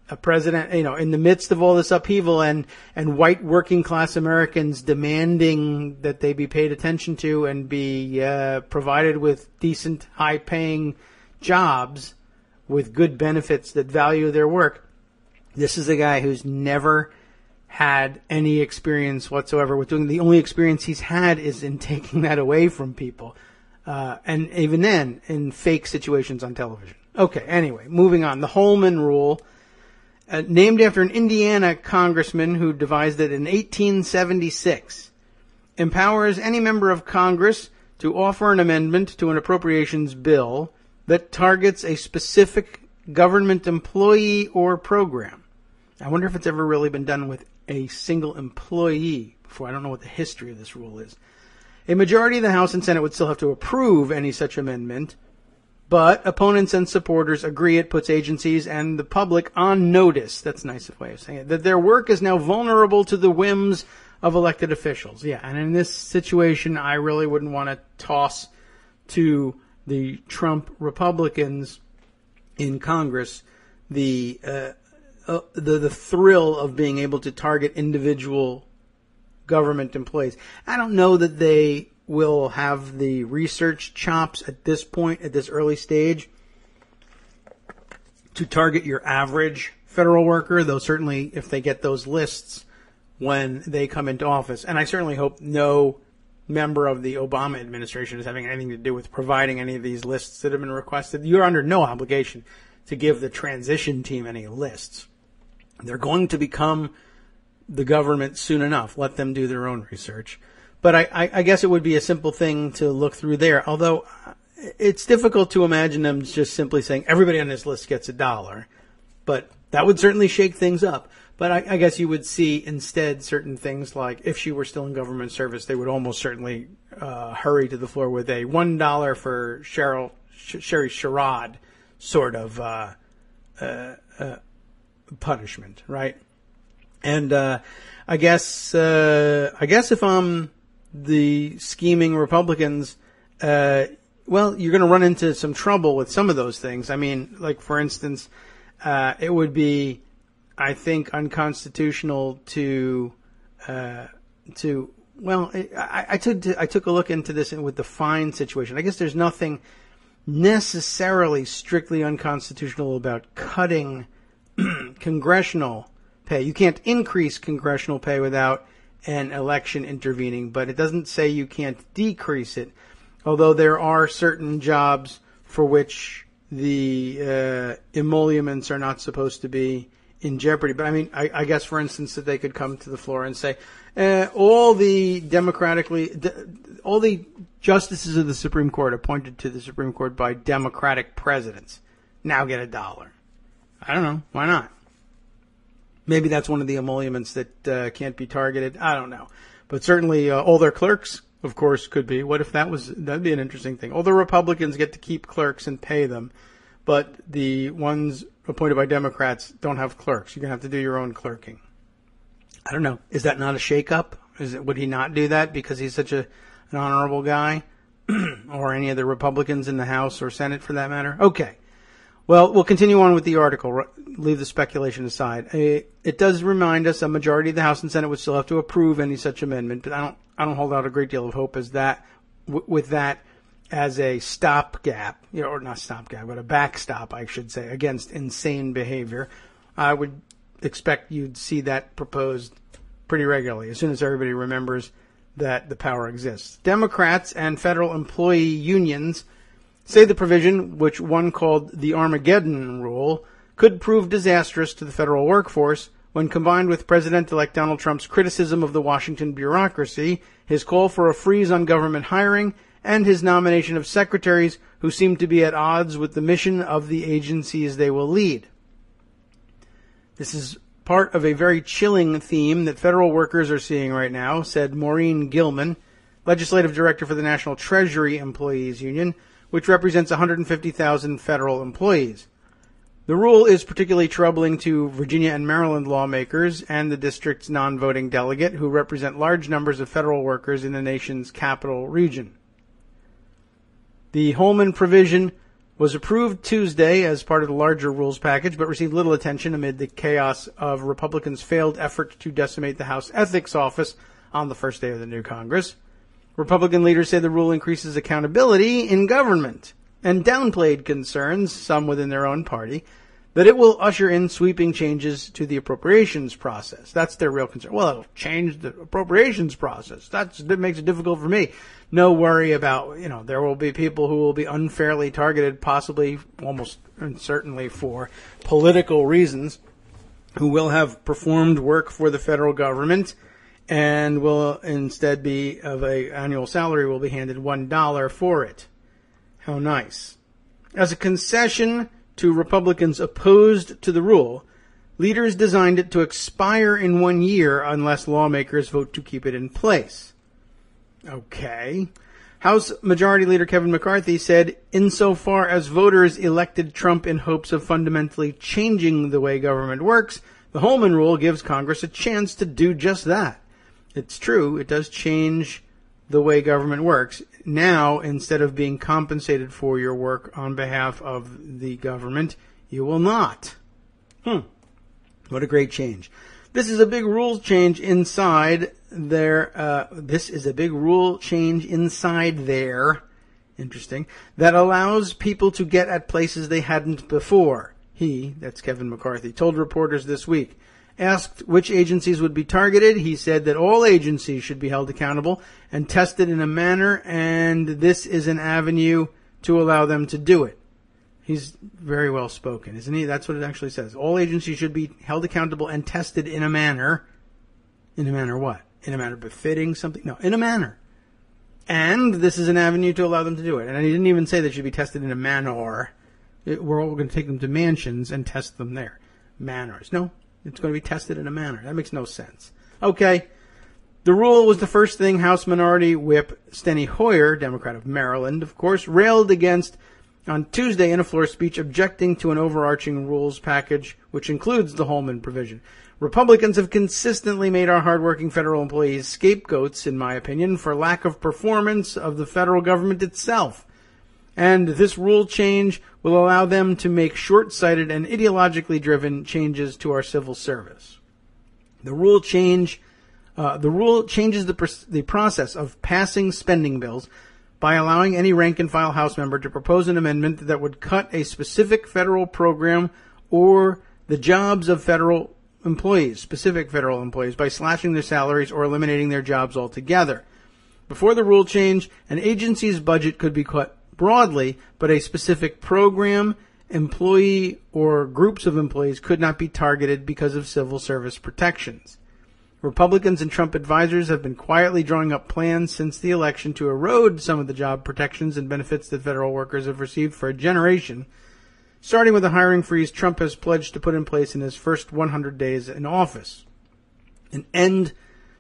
a president, in the midst of all this upheaval and white working class Americans demanding that they be paid attention to and be provided with decent, high paying jobs with good benefits that value their work. This is a guy who's never had any experience whatsoever with doing. The only experience he's had is in taking that away from people. And even then, in fake situations on television. Okay, anyway, moving on. The Holman Rule, named after an Indiana congressman who devised it in 1876, empowers any member of Congress to offer an amendment to an appropriations bill that targets a specific government employee or program. I wonder if it's ever really been done with a single employee before. I don't know what the history of this rule is. A majority of the House and Senate would still have to approve any such amendment, but opponents and supporters agree it puts agencies and the public on notice. That's a nice way of saying it. That their work is now vulnerable to the whims of elected officials. Yeah, and in this situation, I really wouldn't want to toss to the Trump Republicans in Congress the thrill of being able to target individual government employees. I don't know that they will have the research chops at this point, at this early stage, to target your average federal worker, though certainly if they get those lists when they come into office. And I certainly hope no member of the Obama administration is having anything to do with providing any of these lists that have been requested. You're under no obligation to give the transition team any lists. They're going to become the government soon enough. Let them do their own research. But I guess it would be a simple thing to look through there, although it's difficult to imagine them just simply saying everybody on this list gets $1. But that would certainly shake things up. But I guess you would see instead certain things like if she were still in government service, they would almost certainly hurry to the floor with a $1 for Sherry Sherrod sort of punishment, right? And I guess if I'm the scheming Republicans, well, you're going to run into some trouble with some of those things. I mean, like for instance, it would be, I think, unconstitutional to I took a look into this with the fine situation. I guess there's nothing necessarily strictly unconstitutional about cutting congressional pay. You can't increase congressional pay without an election intervening, but it doesn't say you can't decrease it, although there are certain jobs for which the emoluments are not supposed to be in jeopardy. But I mean, I guess, for instance, that they could come to the floor and say, all the justices of the Supreme Court appointed to the Supreme Court by Democratic presidents now get $1. I don't know. Why not? Maybe that's one of the emoluments that can't be targeted. I don't know. But certainly all their clerks, of course, could be. What if that'd be an interesting thing. All the Republicans get to keep clerks and pay them, but the ones appointed by Democrats don't have clerks. You're going to have to do your own clerking. I don't know. Is that not a shakeup? Would he not do that because he's such an honorable guy? Or any of the Republicans in the House or Senate for that matter? Okay. Well, we'll continue on with the article. Leave the speculation aside. It does remind us a majority of the House and Senate would still have to approve any such amendment, but I don't hold out a great deal of hope as that with that as a stopgap, or not stopgap, but a backstop, I should say, against insane behavior. I would expect you'd see that proposed pretty regularly as soon as everybody remembers that the power exists. Democrats and federal employee unions say the provision, which one called the Armageddon Rule, could prove disastrous to the federal workforce when combined with President-elect Donald Trump's criticism of the Washington bureaucracy, his call for a freeze on government hiring, and his nomination of secretaries who seem to be at odds with the mission of the agencies they will lead. This is part of a very chilling theme that federal workers are seeing right now, said Maureen Gilman, legislative director for the National Treasury Employees Union, which represents 150,000 federal employees. The rule is particularly troubling to Virginia and Maryland lawmakers and the district's non-voting delegate, who represent large numbers of federal workers in the nation's capital region. The Holman provision was approved Tuesday as part of the larger rules package, but received little attention amid the chaos of Republicans' failed effort to decimate the House Ethics Office on the first day of the new Congress. Republican leaders say the rule increases accountability in government and downplayed concerns, some within their own party, that it will usher in sweeping changes to the appropriations process. That's their real concern. Well, it'll change the appropriations process. That makes it difficult for me. No worry about, there will be people who will be unfairly targeted, possibly, almost and certainly for political reasons, who will have performed work for the federal government and will instead be of an annual salary will be handed $1 for it. How nice. As a concession to Republicans opposed to the rule, leaders designed it to expire in 1 year unless lawmakers vote to keep it in place. Okay. House Majority Leader Kevin McCarthy said, insofar as voters elected Trump in hopes of fundamentally changing the way government works, the Holman Rule gives Congress a chance to do just that. It's true, it does change the way government works. Now, instead of being compensated for your work on behalf of the government, you will not. What a great change. This is a big rule change inside there. Interesting. That allows people to get at places they hadn't before. He, that's Kevin McCarthy, told reporters this week. Asked which agencies would be targeted, he said that all agencies should be held accountable and tested in a manner, and this is an avenue to allow them to do it. He's very well spoken, isn't he? That's what it actually says. All agencies should be held accountable and tested in a manner. In a manner what? In a manner befitting something? No, in a manner. And this is an avenue to allow them to do it. And he didn't even say they should be tested in a manor. We're all going to take them to mansions and test them there. Manors. No. It's going to be tested in a manner. That makes no sense. Okay. The rule was the first thing House Minority Whip Steny Hoyer, Democrat of Maryland, of course, railed against on Tuesday in a floor speech objecting to an overarching rules package which includes the Holman provision. Republicans have consistently made our hardworking federal employees scapegoats, in my opinion, for lack of performance of the federal government itself. And this rule change will allow them to make short-sighted and ideologically driven changes to our civil service. The rule changes the process of passing spending bills by allowing any rank-and-file House member to propose an amendment that would cut a specific federal program or the jobs of federal employees, specific federal employees, by slashing their salaries or eliminating their jobs altogether. Before the rule change, an agency's budget could be cut broadly, but a specific program, employee, or groups of employees could not be targeted because of civil service protections. Republicans and Trump advisors have been quietly drawing up plans since the election to erode some of the job protections and benefits that federal workers have received for a generation, starting with a hiring freeze Trump has pledged to put in place in his first 100 days in office. An end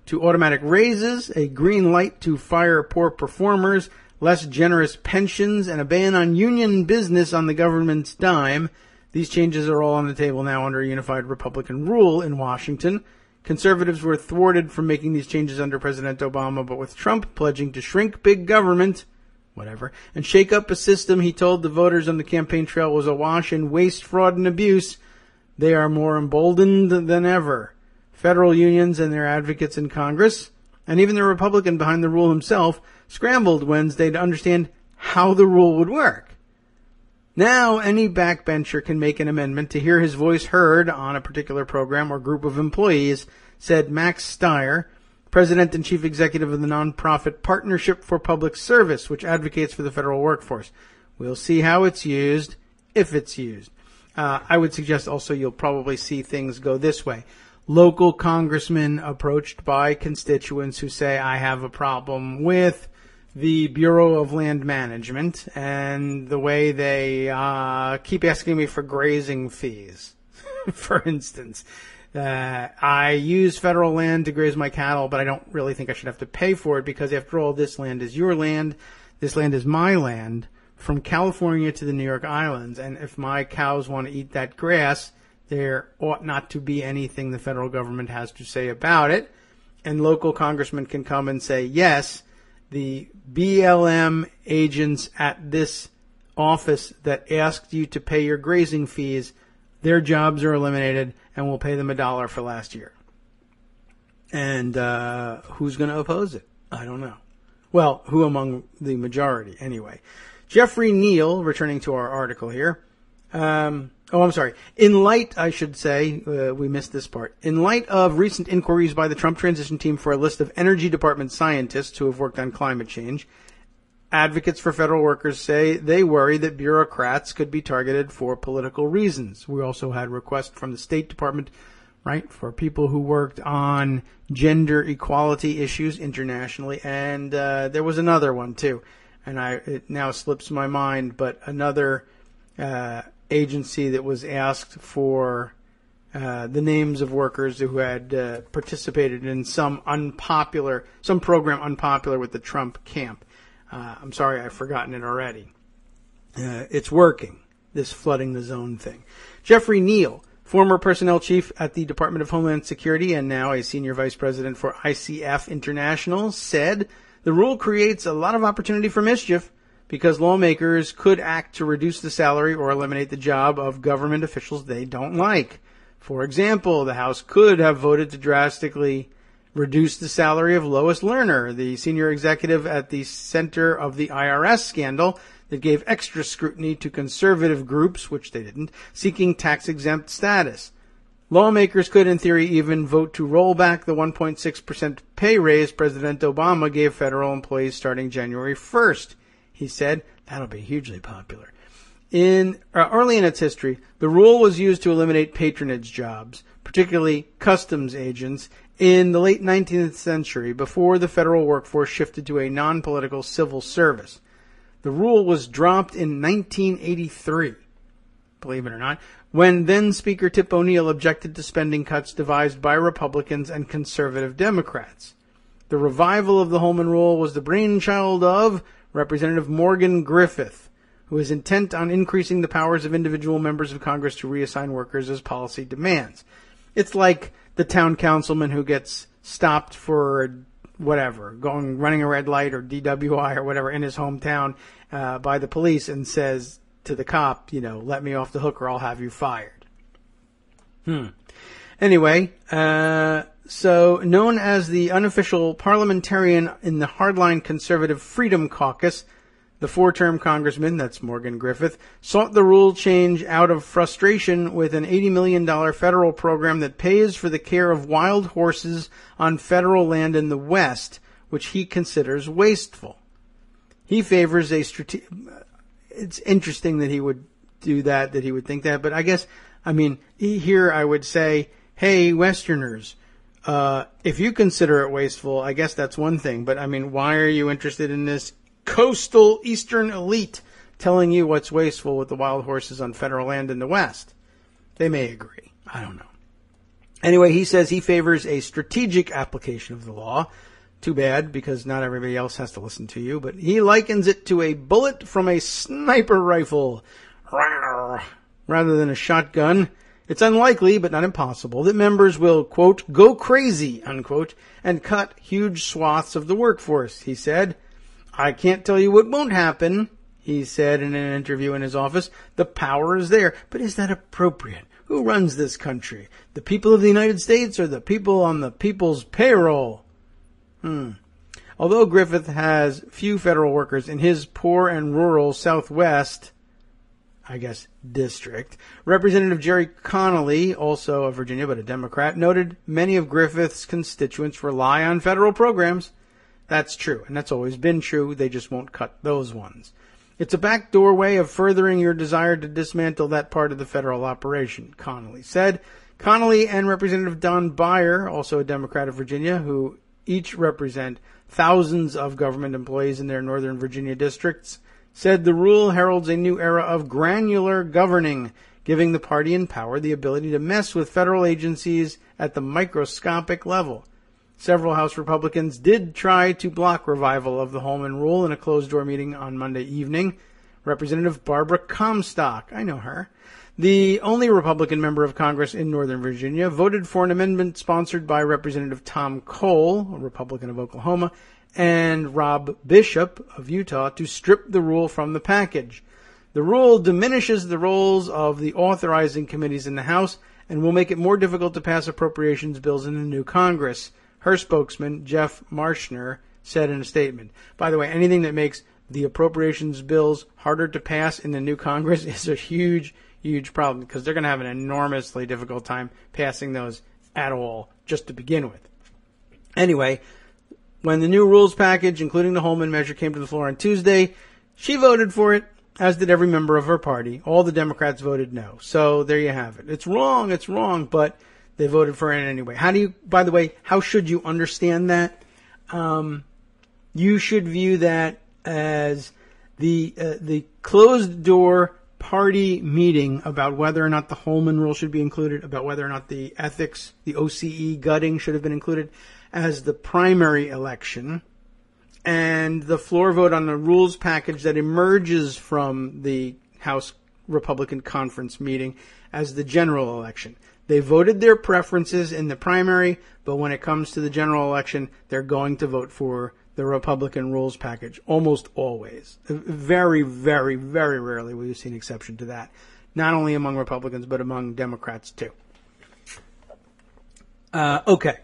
to automatic raises, a green light to fire poor performers, less generous pensions, and a ban on union business on the government's dime. These changes are all on the table now under a unified Republican rule in Washington. Conservatives were thwarted from making these changes under President Obama, but with Trump pledging to shrink big government, and shake up a system he told the voters on the campaign trail was awash in waste, fraud, and abuse, they are more emboldened than ever. Federal unions and their advocates in Congress, and even the Republican behind the rule himself, scrambled Wednesday to understand how the rule would work. Now, any backbencher can make an amendment to hear his voice heard on a particular program or group of employees, said Max Stier, President and Chief Executive of the nonprofit Partnership for Public Service, which advocates for the federal workforce. We'll see how it's used, if it's used. I would suggest also you'll probably see things go this way. Local congressmen approached by constituents who say, I have a problem with the Bureau of Land Management and the way they keep asking me for grazing fees, for instance. I use federal land to graze my cattle, but I don't really think I should have to pay for it because, after all, this land is your land. This land is my land from California to the New York Islands. And if my cows want to eat that grass, there ought not to be anything the federal government has to say about it. And local congressmen can come and say, yes, the BLM agents at this office that asked you to pay your grazing fees, their jobs are eliminated, and we'll pay them $1 for last year. And who's going to oppose it? I don't know. Well, who among the majority, anyway. Jeffrey Neal, returning to our article here. I'm sorry. In light, I should say, we missed this part. In light of recent inquiries by the Trump transition team for a list of Energy Department scientists who have worked on climate change, advocates for federal workers say they worry that bureaucrats could be targeted for political reasons. We also had requests from the State Department, right, for people who worked on gender equality issues internationally. And there was another one, too. And it now slips my mind, but another agency that was asked for the names of workers who had participated in some program unpopular with the Trump camp. I'm sorry, I've forgotten it already. It's working, this flooding the zone thing. Jeffrey Neal, former personnel chief at the Department of Homeland Security and now a senior vice president for ICF International, said the rule creates a lot of opportunity for mischief because lawmakers could act to reduce the salary or eliminate the job of government officials they don't like. For example, the House could have voted to drastically reduce the salary of Lois Lerner, the senior executive at the center of the IRS scandal that gave extra scrutiny to conservative groups, which they didn't, seeking tax-exempt status. Lawmakers could, in theory, even vote to roll back the 1.6% pay raise President Obama gave federal employees starting January 1st. He said that'll be hugely popular. Early in its history, the rule was used to eliminate patronage jobs, particularly customs agents, in the late 19th century before the federal workforce shifted to a non-political civil service. The rule was dropped in 1983, believe it or not, when then-Speaker Tip O'Neill objected to spending cuts devised by Republicans and conservative Democrats. The revival of the Holman Rule was the brainchild of Representative Morgan Griffith, who is intent on increasing the powers of individual members of Congress to reassign workers as policy demands. It's like the town councilman who gets stopped for whatever, running a red light or DWI or whatever in his hometown by the police and says to the cop, let me off the hook or I'll have you fired. Anyway, so known as the unofficial parliamentarian in the hardline conservative Freedom Caucus, the four-term congressman, that's Morgan Griffith, sought the rule change out of frustration with an $80 million federal program that pays for the care of wild horses on federal land in the West, which he considers wasteful. He favors a strategic... It's interesting that he would do that he would think that, but here I would say, hey, Westerners, if you consider it wasteful, I guess that's one thing, but why are you interested in this coastal eastern elite telling you what's wasteful with the wild horses on federal land in the West? They may agree. I don't know. Anyway, he says he favors a strategic application of the law. Too bad, because not everybody else has to listen to you, but he likens it to a bullet from a sniper rifle rather than a shotgun. It's unlikely, but not impossible, that members will, quote, go crazy, unquote, and cut huge swaths of the workforce, he said. I can't tell you what won't happen, he said in an interview in his office. The power is there, but is that appropriate? Who runs this country? The people of the United States or the people on the people's payroll? Although Griffith has few federal workers in his poor and rural Southwest, district, Representative Jerry Connolly, also of Virginia but a Democrat, noted many of Griffith's constituents rely on federal programs. That's true, and that's always been true. They just won't cut those ones. It's a backdoor way of furthering your desire to dismantle that part of the federal operation, Connolly said. Connolly and Representative Don Beyer, also a Democrat of Virginia, who each represent thousands of government employees in their Northern Virginia districts, said the rule heralds a new era of granular governing, giving the party in power the ability to mess with federal agencies at the microscopic level. Several House Republicans did try to block revival of the Holman Rule in a closed-door meeting on Monday evening. Representative Barbara Comstock, I know her, the only Republican member of Congress in Northern Virginia, voted for an amendment sponsored by Representative Tom Cole, a Republican of Oklahoma, and Rob Bishop of Utah to strip the rule from the package. The rule diminishes the roles of the authorizing committees in the House and will make it more difficult to pass appropriations bills in the new Congress, her spokesman, Jeff Marshner, said in a statement. By the way, anything that makes the appropriations bills harder to pass in the new Congress is a huge, huge problem because they're going to have an enormously difficult time passing those at all, just to begin with. Anyway, when the new rules package, including the Holman measure, came to the floor on Tuesday, she voted for it, as did every member of her party. All the Democrats voted no. So there you have it. It's wrong, but they voted for it anyway. By the way, how should you understand that? You should view that as the closed door party meeting about whether or not the Holman rule should be included, about whether or not the ethics, the OCE gutting should have been included as the primary election, and the floor vote on the rules package that emerges from the House Republican Conference meeting as the general election. They voted their preferences in the primary, but when it comes to the general election, they're going to vote for the Republican rules package, almost always. Very, very, very rarely will you see an exception to that. Not only among Republicans, but among Democrats, too. Okay.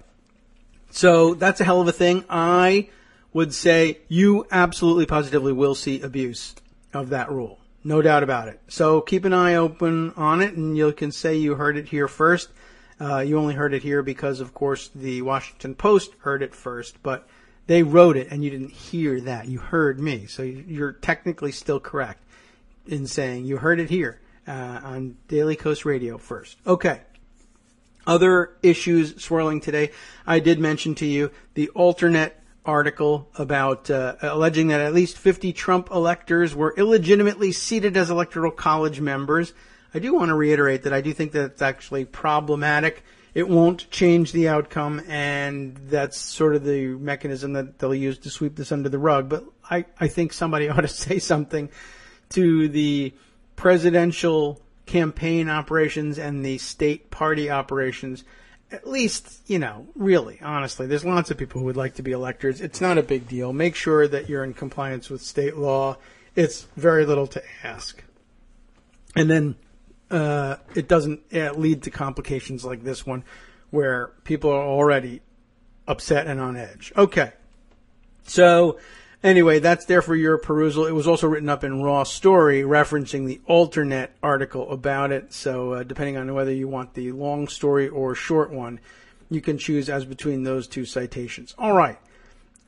So that's a hell of a thing. I would say you absolutely positively will see abuse of that rule. No doubt about it. So keep an eye open on it, and you can say you heard it here first. You only heard it here because, of course, the Washington Post heard it first, but they wrote it, and you didn't hear that. You heard me. So you're technically still correct in saying you heard it here on Daily Coast Radio first. Okay. Other issues swirling today. I did mention to you the alternate article about alleging that at least 50 Trump electors were illegitimately seated as Electoral College members. I do want to reiterate that I do think that it's actually problematic. It won't change the outcome, and that's sort of the mechanism that they'll use to sweep this under the rug. But I think somebody ought to say something to the presidential campaign operations and the state party operations. At least, really, honestly, there's lots of people who would like to be electors. It's not a big deal. Make sure that you're in compliance with state law. It's very little to ask. And then it doesn't lead to complications like this one where people are already upset and on edge. Okay. So anyway, that's there for your perusal. It was also written up in Raw Story referencing the alternate article about it. So depending on whether you want the long story or short one, you can choose as between those two citations. All right.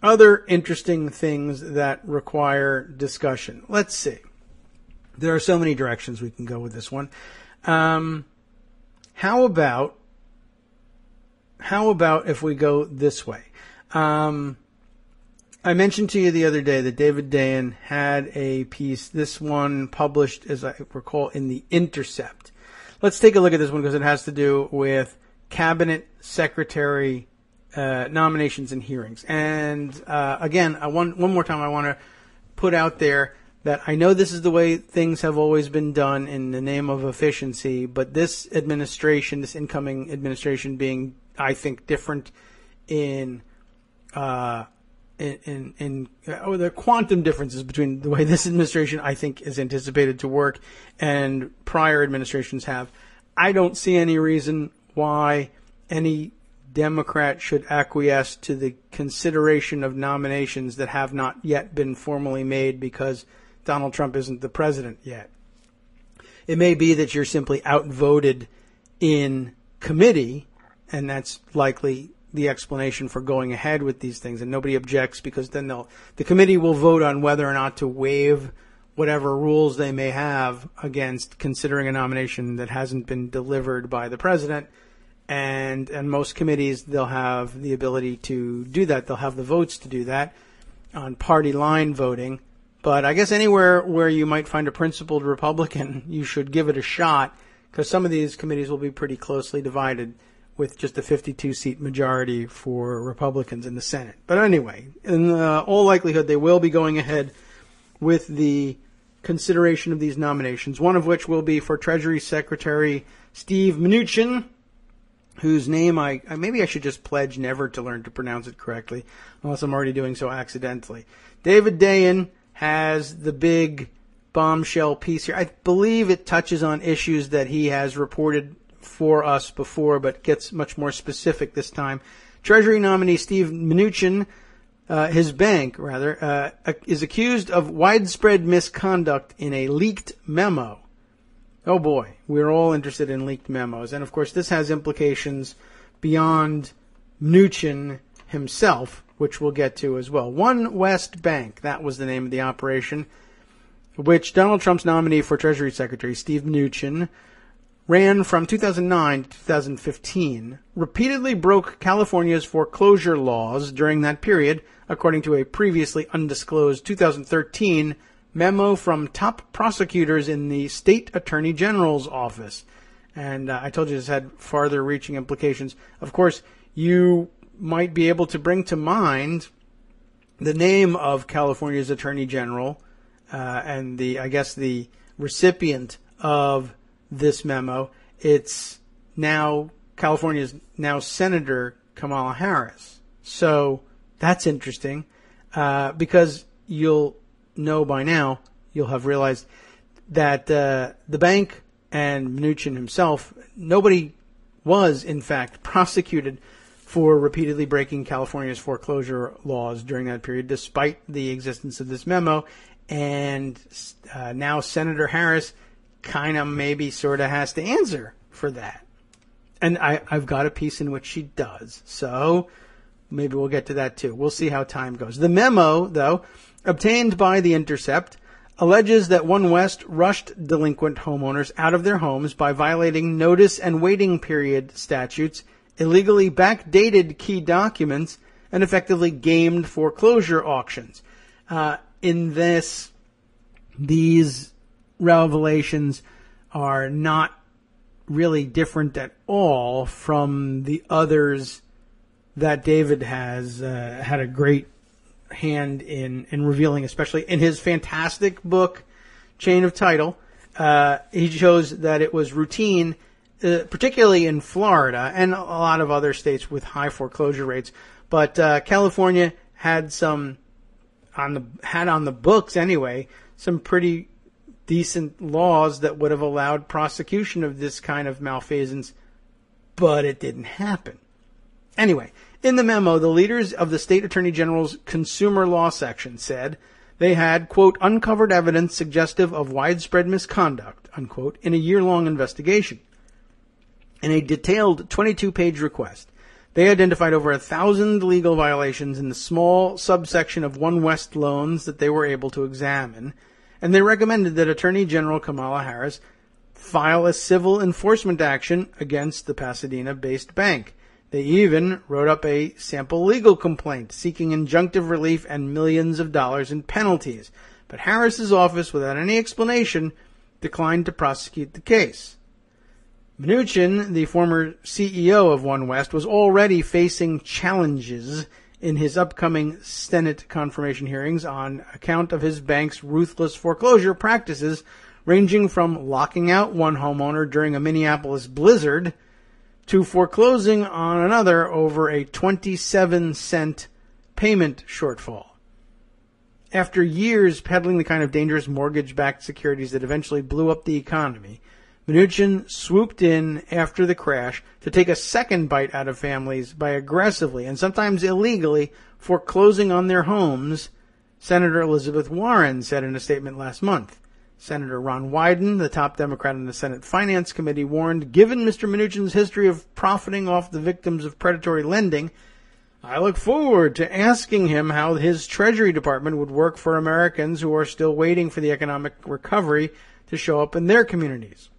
Other interesting things that require discussion. Let's see. There are so many directions we can go with this one. How about if we go this way? I mentioned to you the other day that David Dayen had a piece, this one published, as I recall, in The Intercept. Let's take a look at this one because it has to do with cabinet secretary nominations and hearings. And again, one more time I want to put out there that I know this is the way things have always been done in the name of efficiency, but this administration, this incoming administration being, I think, different in the quantum differences between the way this administration, I think, is anticipated to work and prior administrations have. I don't see any reason why any Democrat should acquiesce to the consideration of nominations that have not yet been formally made because Donald Trump isn't the president yet. It may be that you're simply outvoted in committee, and that's likely the explanation for going ahead with these things, and nobody objects because then the committee will vote on whether or not to waive whatever rules they may have against considering a nomination that hasn't been delivered by the president. And most committees, they'll have the ability to do that. They'll have the votes to do that on party line voting. But I guess anywhere where you might find a principled Republican, you should give it a shot because some of these committees will be pretty closely divided with just a 52-seat majority for Republicans in the Senate. But anyway, in all likelihood, they will be going ahead with the consideration of these nominations, one of which will be for Treasury Secretary Steve Mnuchin, whose name maybe I should just pledge never to learn to pronounce it correctly, unless I'm already doing so accidentally. David Dayen has the big bombshell piece here. I believe it touches on issues that he has reported for us before, but gets much more specific this time. Treasury nominee Steve Mnuchin, his bank, is accused of widespread misconduct in a leaked memo. Oh boy, we're all interested in leaked memos. And of course, this has implications beyond Mnuchin himself, which we'll get to as well. One West Bank, that was the name of the operation, which Donald Trump's nominee for Treasury Secretary, Steve Mnuchin, ran from 2009 to 2015, repeatedly broke California's foreclosure laws during that period, according to a previously undisclosed 2013 memo from top prosecutors in the state attorney general's office. And I told you this had farther-reaching implications. Of course, you might be able to bring to mind the name of California's attorney general and the recipient of this memo. It's now California's now Senator Kamala Harris. So that's interesting because you'll know by now, you'll have realized that the bank and Mnuchin himself, nobody was, in fact, prosecuted for repeatedly breaking California's foreclosure laws during that period, despite the existence of this memo. And now Senator Harris kind of maybe sort of has to answer for that. And I've got a piece in which she does. So maybe we'll get to that too. We'll see how time goes. The memo, though, obtained by The Intercept, alleges that One West rushed delinquent homeowners out of their homes by violating notice and waiting period statutes, illegally backdated key documents, and effectively gamed foreclosure auctions. In this, these revelations are not really different at all from the others that David has had a great hand in revealing, especially in his fantastic book, Chain of Title. He shows that it was routine, particularly in Florida and a lot of other states with high foreclosure rates. But California had on the books anyway, some pretty decent laws that would have allowed prosecution of this kind of malfeasance, but it didn't happen. Anyway, in the memo, the leaders of the state attorney general's consumer law section said they had, quote, uncovered evidence suggestive of widespread misconduct, unquote, in a year-long investigation. In a detailed 22-page request, they identified over 1,000 legal violations in the small subsection of One West loans that they were able to examine, and they recommended that Attorney General Kamala Harris file a civil enforcement action against the Pasadena-based bank. They even wrote up a sample legal complaint seeking injunctive relief and millions of dollars in penalties. But Harris's office, without any explanation, declined to prosecute the case. Mnuchin, the former CEO of One West, was already facing challenges in his upcoming Senate confirmation hearings on account of his bank's ruthless foreclosure practices, ranging from locking out one homeowner during a Minneapolis blizzard to foreclosing on another over a 27-cent payment shortfall. After years peddling the kind of dangerous mortgage-backed securities that eventually blew up the economy, Mnuchin swooped in after the crash to take a second bite out of families by aggressively and sometimes illegally foreclosing on their homes, Senator Elizabeth Warren said in a statement last month. Senator Ron Wyden, the top Democrat in the Senate Finance Committee, warned, given Mr. Mnuchin's history of profiting off the victims of predatory lending, I look forward to asking him how his Treasury Department would work for Americans who are still waiting for the economic recovery to show up in their communities.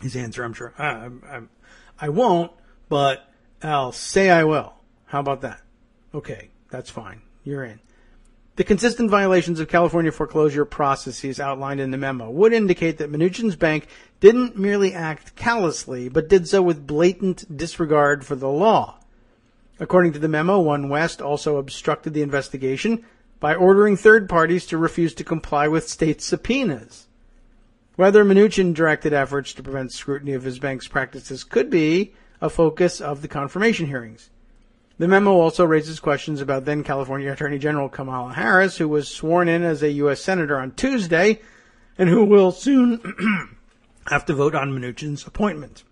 His answer, I'm sure, I won't, but I'll say I will. How about that? Okay, that's fine. You're in. The consistent violations of California foreclosure processes outlined in the memo would indicate that Mnuchin's bank didn't merely act callously, but did so with blatant disregard for the law. According to the memo, One West also obstructed the investigation by ordering third parties to refuse to comply with state subpoenas. Whether Mnuchin directed efforts to prevent scrutiny of his bank's practices could be a focus of the confirmation hearings. The memo also raises questions about then California Attorney General Kamala Harris, who was sworn in as a U.S. Senator on Tuesday, and who will soon have to vote on Mnuchin's appointment.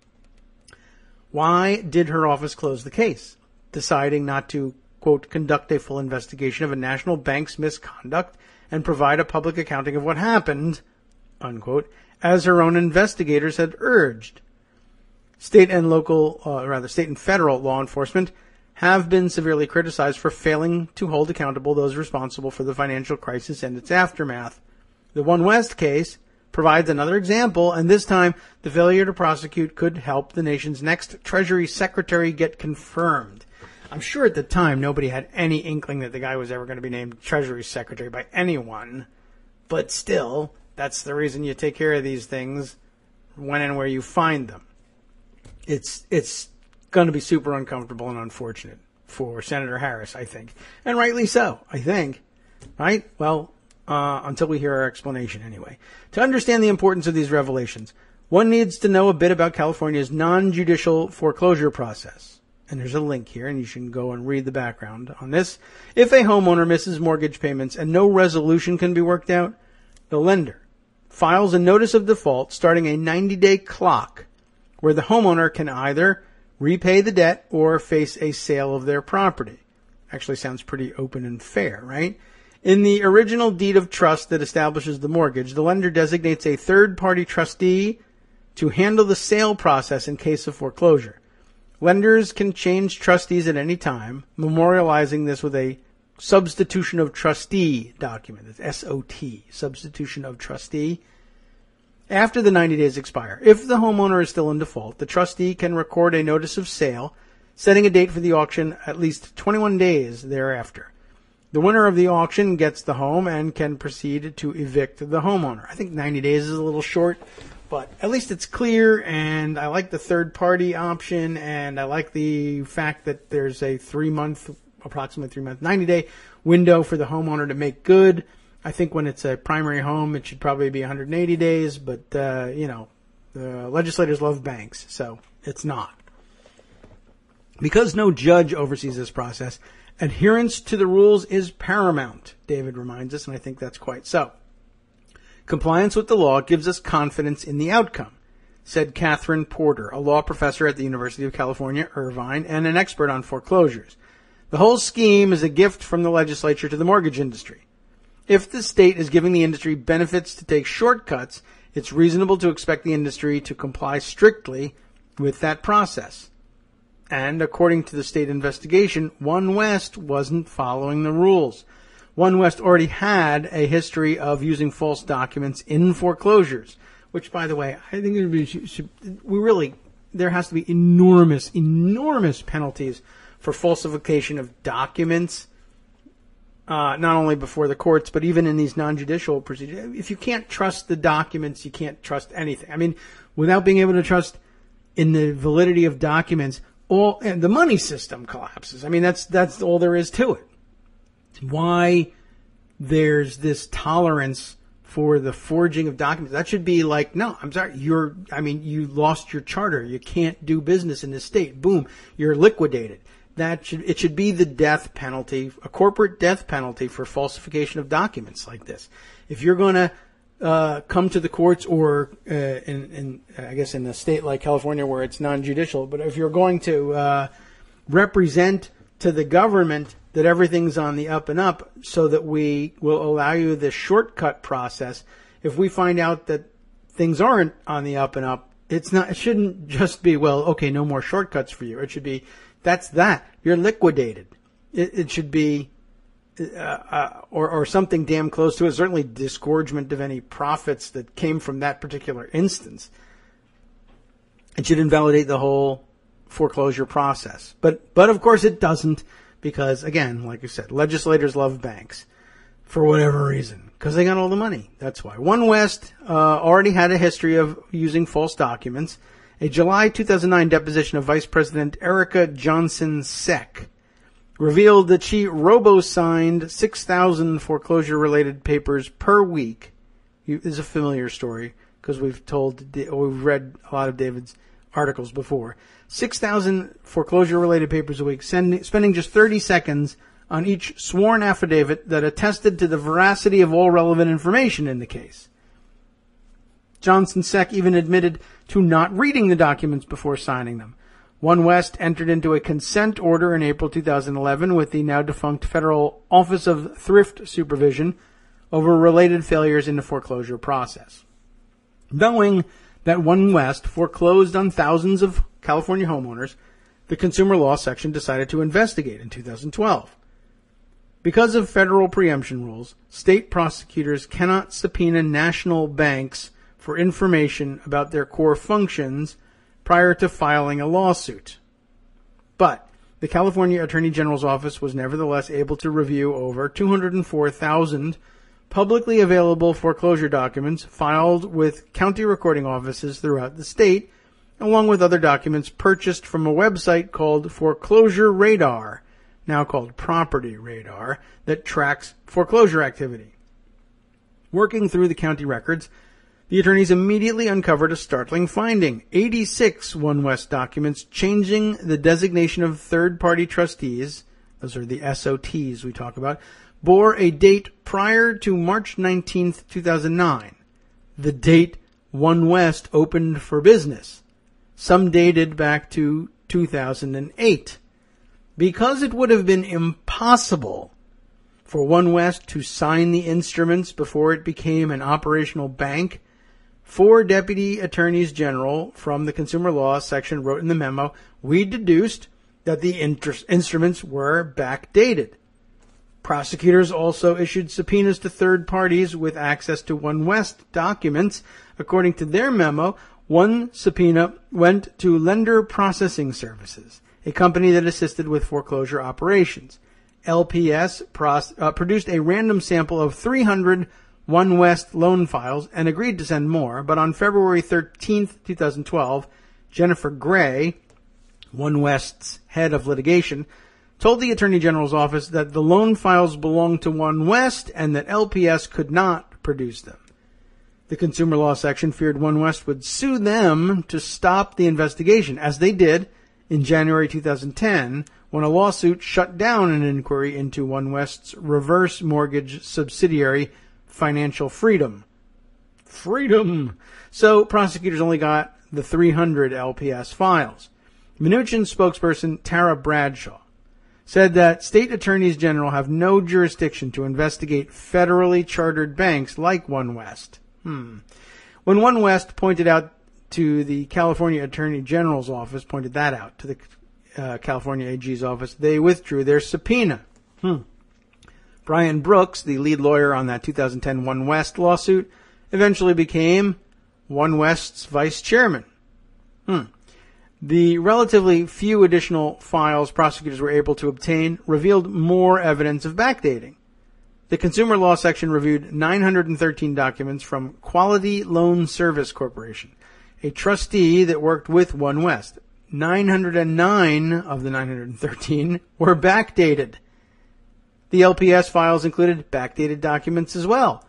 Why did her office close the case, deciding not to, quote, conduct a full investigation of a national bank's misconduct and provide a public accounting of what happened, unquote, as her own investigators had urged? State and federal law enforcement have been severely criticized for failing to hold accountable those responsible for the financial crisis and its aftermath. The One West case provides another example, and this time the failure to prosecute could help the nation's next Treasury Secretary get confirmed. I'm sure at the time nobody had any inkling that the guy was ever going to be named Treasury Secretary by anyone, but still, that's the reason you take care of these things when and where you find them. It's going to be super uncomfortable and unfortunate for Senator Harris, I think. And rightly so, I think. Right? Well, until we hear our explanation anyway. To understand the importance of these revelations, one needs to know a bit about California's non-judicial foreclosure process. And there's a link here, and you should go and read the background on this. If a homeowner misses mortgage payments and no resolution can be worked out, the lender files a notice of default starting a 90-day clock where the homeowner can either repay the debt or face a sale of their property. Actually sounds pretty open and fair, right? In the original deed of trust that establishes the mortgage, the lender designates a third-party trustee to handle the sale process in case of foreclosure. Lenders can change trustees at any time, memorializing this with a substitution of trustee document. That's SOT, substitution of trustee. After the 90 days expire, if the homeowner is still in default, the trustee can record a notice of sale, setting a date for the auction at least 21 days thereafter. The winner of the auction gets the home and can proceed to evict the homeowner. I think 90 days is a little short, but at least it's clear, and I like the third-party option, and I like the fact that there's a approximately 3-month, 90-day window for the homeowner to make good. I think when it's a primary home, it should probably be 180 days, but, the legislators love banks, so it's not. Because no judge oversees this process, adherence to the rules is paramount, David reminds us, and I think that's quite so. Compliance with the law gives us confidence in the outcome, said Catherine Porter, a law professor at the University of California, Irvine, and an expert on foreclosures. The whole scheme is a gift from the legislature to the mortgage industry. If the state is giving the industry benefits to take shortcuts, it's reasonable to expect the industry to comply strictly with that process. And according to the state investigation, One West wasn't following the rules. One West already had a history of using false documents in foreclosures, which, by the way, I think there has to be enormous penalties for falsification of documents. Not only before the courts, but even in these non-judicial procedures. If you can't trust the documents, you can't trust anything. I mean, without being able to trust in the validity of documents, and the money system collapses. I mean, that's all there is to it. Why there's this tolerance for the forging of documents? That should be like, no, I'm sorry, you lost your charter. You can't do business in this state. Boom, you're liquidated. It should be the death penalty, a corporate death penalty for falsification of documents like this. If you're going to come to the courts, or I guess in a state like California where it's non-judicial, but if you're going to represent to the government that everything's on the up and up, so that we will allow you this shortcut process, if we find out that things aren't on the up and up, it shouldn't just be, well, okay, no more shortcuts for you. It should be, that's that. You're liquidated. It should be, or something damn close to it. Certainly disgorgement of any profits that came from that particular instance. It should invalidate the whole foreclosure process. But of course it doesn't, because again, like I said, legislators love banks for whatever reason, because they got all the money. That's why. One West already had a history of using false documents. A July 2009 deposition of Vice President Erica Johnson Seck revealed that she robo-signed 6,000 foreclosure-related papers per week. This is a familiar story because we've read a lot of David's articles before. 6,000 foreclosure-related papers a week, spending just 30 seconds on each sworn affidavit that attested to the veracity of all relevant information in the case. Johnson Sec even admitted to not reading the documents before signing them. One West entered into a consent order in April 2011 with the now defunct Federal Office of Thrift Supervision over related failures in the foreclosure process. Knowing that One West foreclosed on thousands of California homeowners, the Consumer Law Section decided to investigate in 2012. Because of federal preemption rules, state prosecutors cannot subpoena national banks for information about their core functions prior to filing a lawsuit. But the California Attorney General's office was nevertheless able to review over 204,000 publicly available foreclosure documents filed with county recording offices throughout the state, along with other documents purchased from a website called Foreclosure Radar, now called Property Radar, that tracks foreclosure activity. Working through the county records, the attorneys immediately uncovered a startling finding: 86 One West documents changing the designation of third-party trustees, those are the SOTs we talk about, bore a date prior to March 19, 2009, the date One West opened for business. Some dated back to 2008. Because it would have been impossible for One West to sign the instruments before it became an operational bank, 4 deputy attorneys general from the Consumer Law Section wrote in the memo, "We deduced that the instruments were backdated." Prosecutors also issued subpoenas to third parties with access to One West documents. According to their memo, one subpoena went to Lender Processing Services, a company that assisted with foreclosure operations. LPS produced a random sample of 300 One West loan files and agreed to send more, but on February 13th, 2012, Jennifer Gray, One West's head of litigation, told the Attorney General's office that the loan files belonged to One West and that LPS could not produce them. The Consumer Law Section feared One West would sue them to stop the investigation, as they did in January 2010, when a lawsuit shut down an inquiry into One West's reverse mortgage subsidiary, Financial Freedom. So prosecutors only got the 300 LPS files. Mnuchin spokesperson Tara Bradshaw said that state attorneys general have no jurisdiction to investigate federally chartered banks like One West. When One West pointed out to the California Attorney General's office, to the California AG's office, they withdrew their subpoena. Brian Brooks, the lead lawyer on that 2010 One West lawsuit, eventually became One West's vice chairman. The relatively few additional files prosecutors were able to obtain revealed more evidence of backdating. The Consumer Law Section reviewed 913 documents from Quality Loan Service Corporation, a trustee that worked with One West. 909 of the 913 were backdated. The LPS files included backdated documents as well.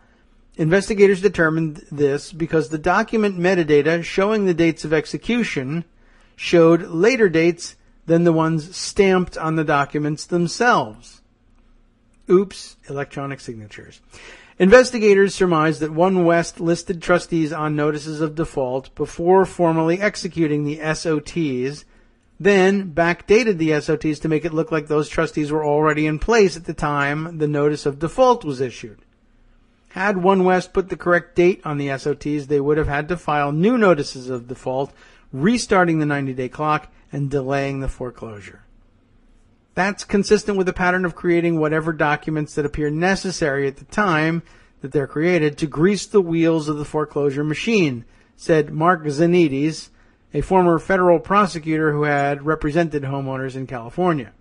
Investigators determined this because the document metadata showing the dates of execution showed later dates than the ones stamped on the documents themselves. Oops, electronic signatures. Investigators surmised that One West listed trustees on notices of default before formally executing the SOTs, then backdated the SOTs to make it look like those trustees were already in place at the time the notice of default was issued. Had One West put the correct date on the SOTs, they would have had to file new notices of default, restarting the 90-day clock and delaying the foreclosure. That's consistent with the pattern of creating whatever documents that appear necessary at the time that they're created to grease the wheels of the foreclosure machine, said Mark Zanides, a former federal prosecutor who had represented homeowners in California.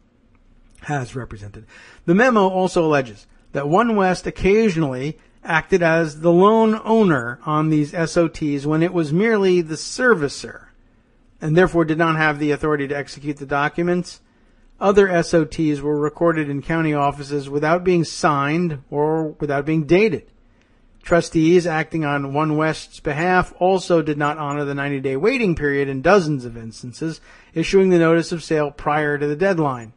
The memo also alleges that One West occasionally acted as the loan owner on these SOTs when it was merely the servicer, and therefore did not have the authority to execute the documents. Other SOTs were recorded in county offices without being signed or without being dated. Trustees acting on One West's behalf also did not honor the 90-day waiting period in dozens of instances, issuing the notice of sale prior to the deadline.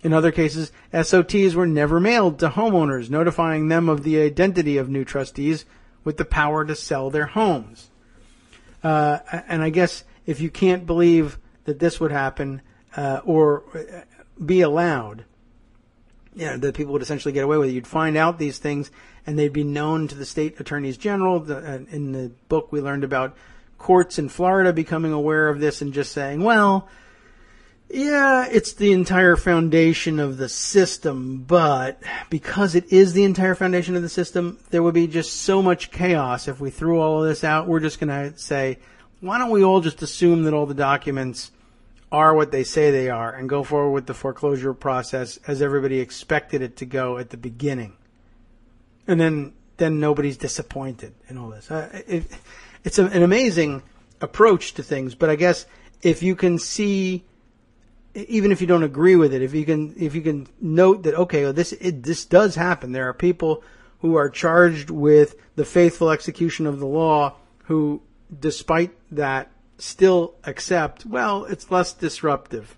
In other cases, SOTs were never mailed to homeowners, notifying them of the identity of new trustees with the power to sell their homes. And I guess if you can't believe that this would happen or be allowed, that people would essentially get away with it. You'd find out these things, and they'd be known to the state attorneys general. In the book, we learned about courts in Florida becoming aware of this and just saying, well, yeah, it's the entire foundation of the system, but because it is the entire foundation of the system, there would be just so much chaos if we threw all of this out. We're just going to say, why don't we all just assume that all the documents are what they say they are and go forward with the foreclosure process as everybody expected it to go at the beginning. And then nobody's disappointed in all this. It's an amazing approach to things, but I guess if you can see, even if you don't agree with it, if you can note that, okay, well, this does happen. There are people who are charged with the faithful execution of the law who, despite that, still accept, well, it's less disruptive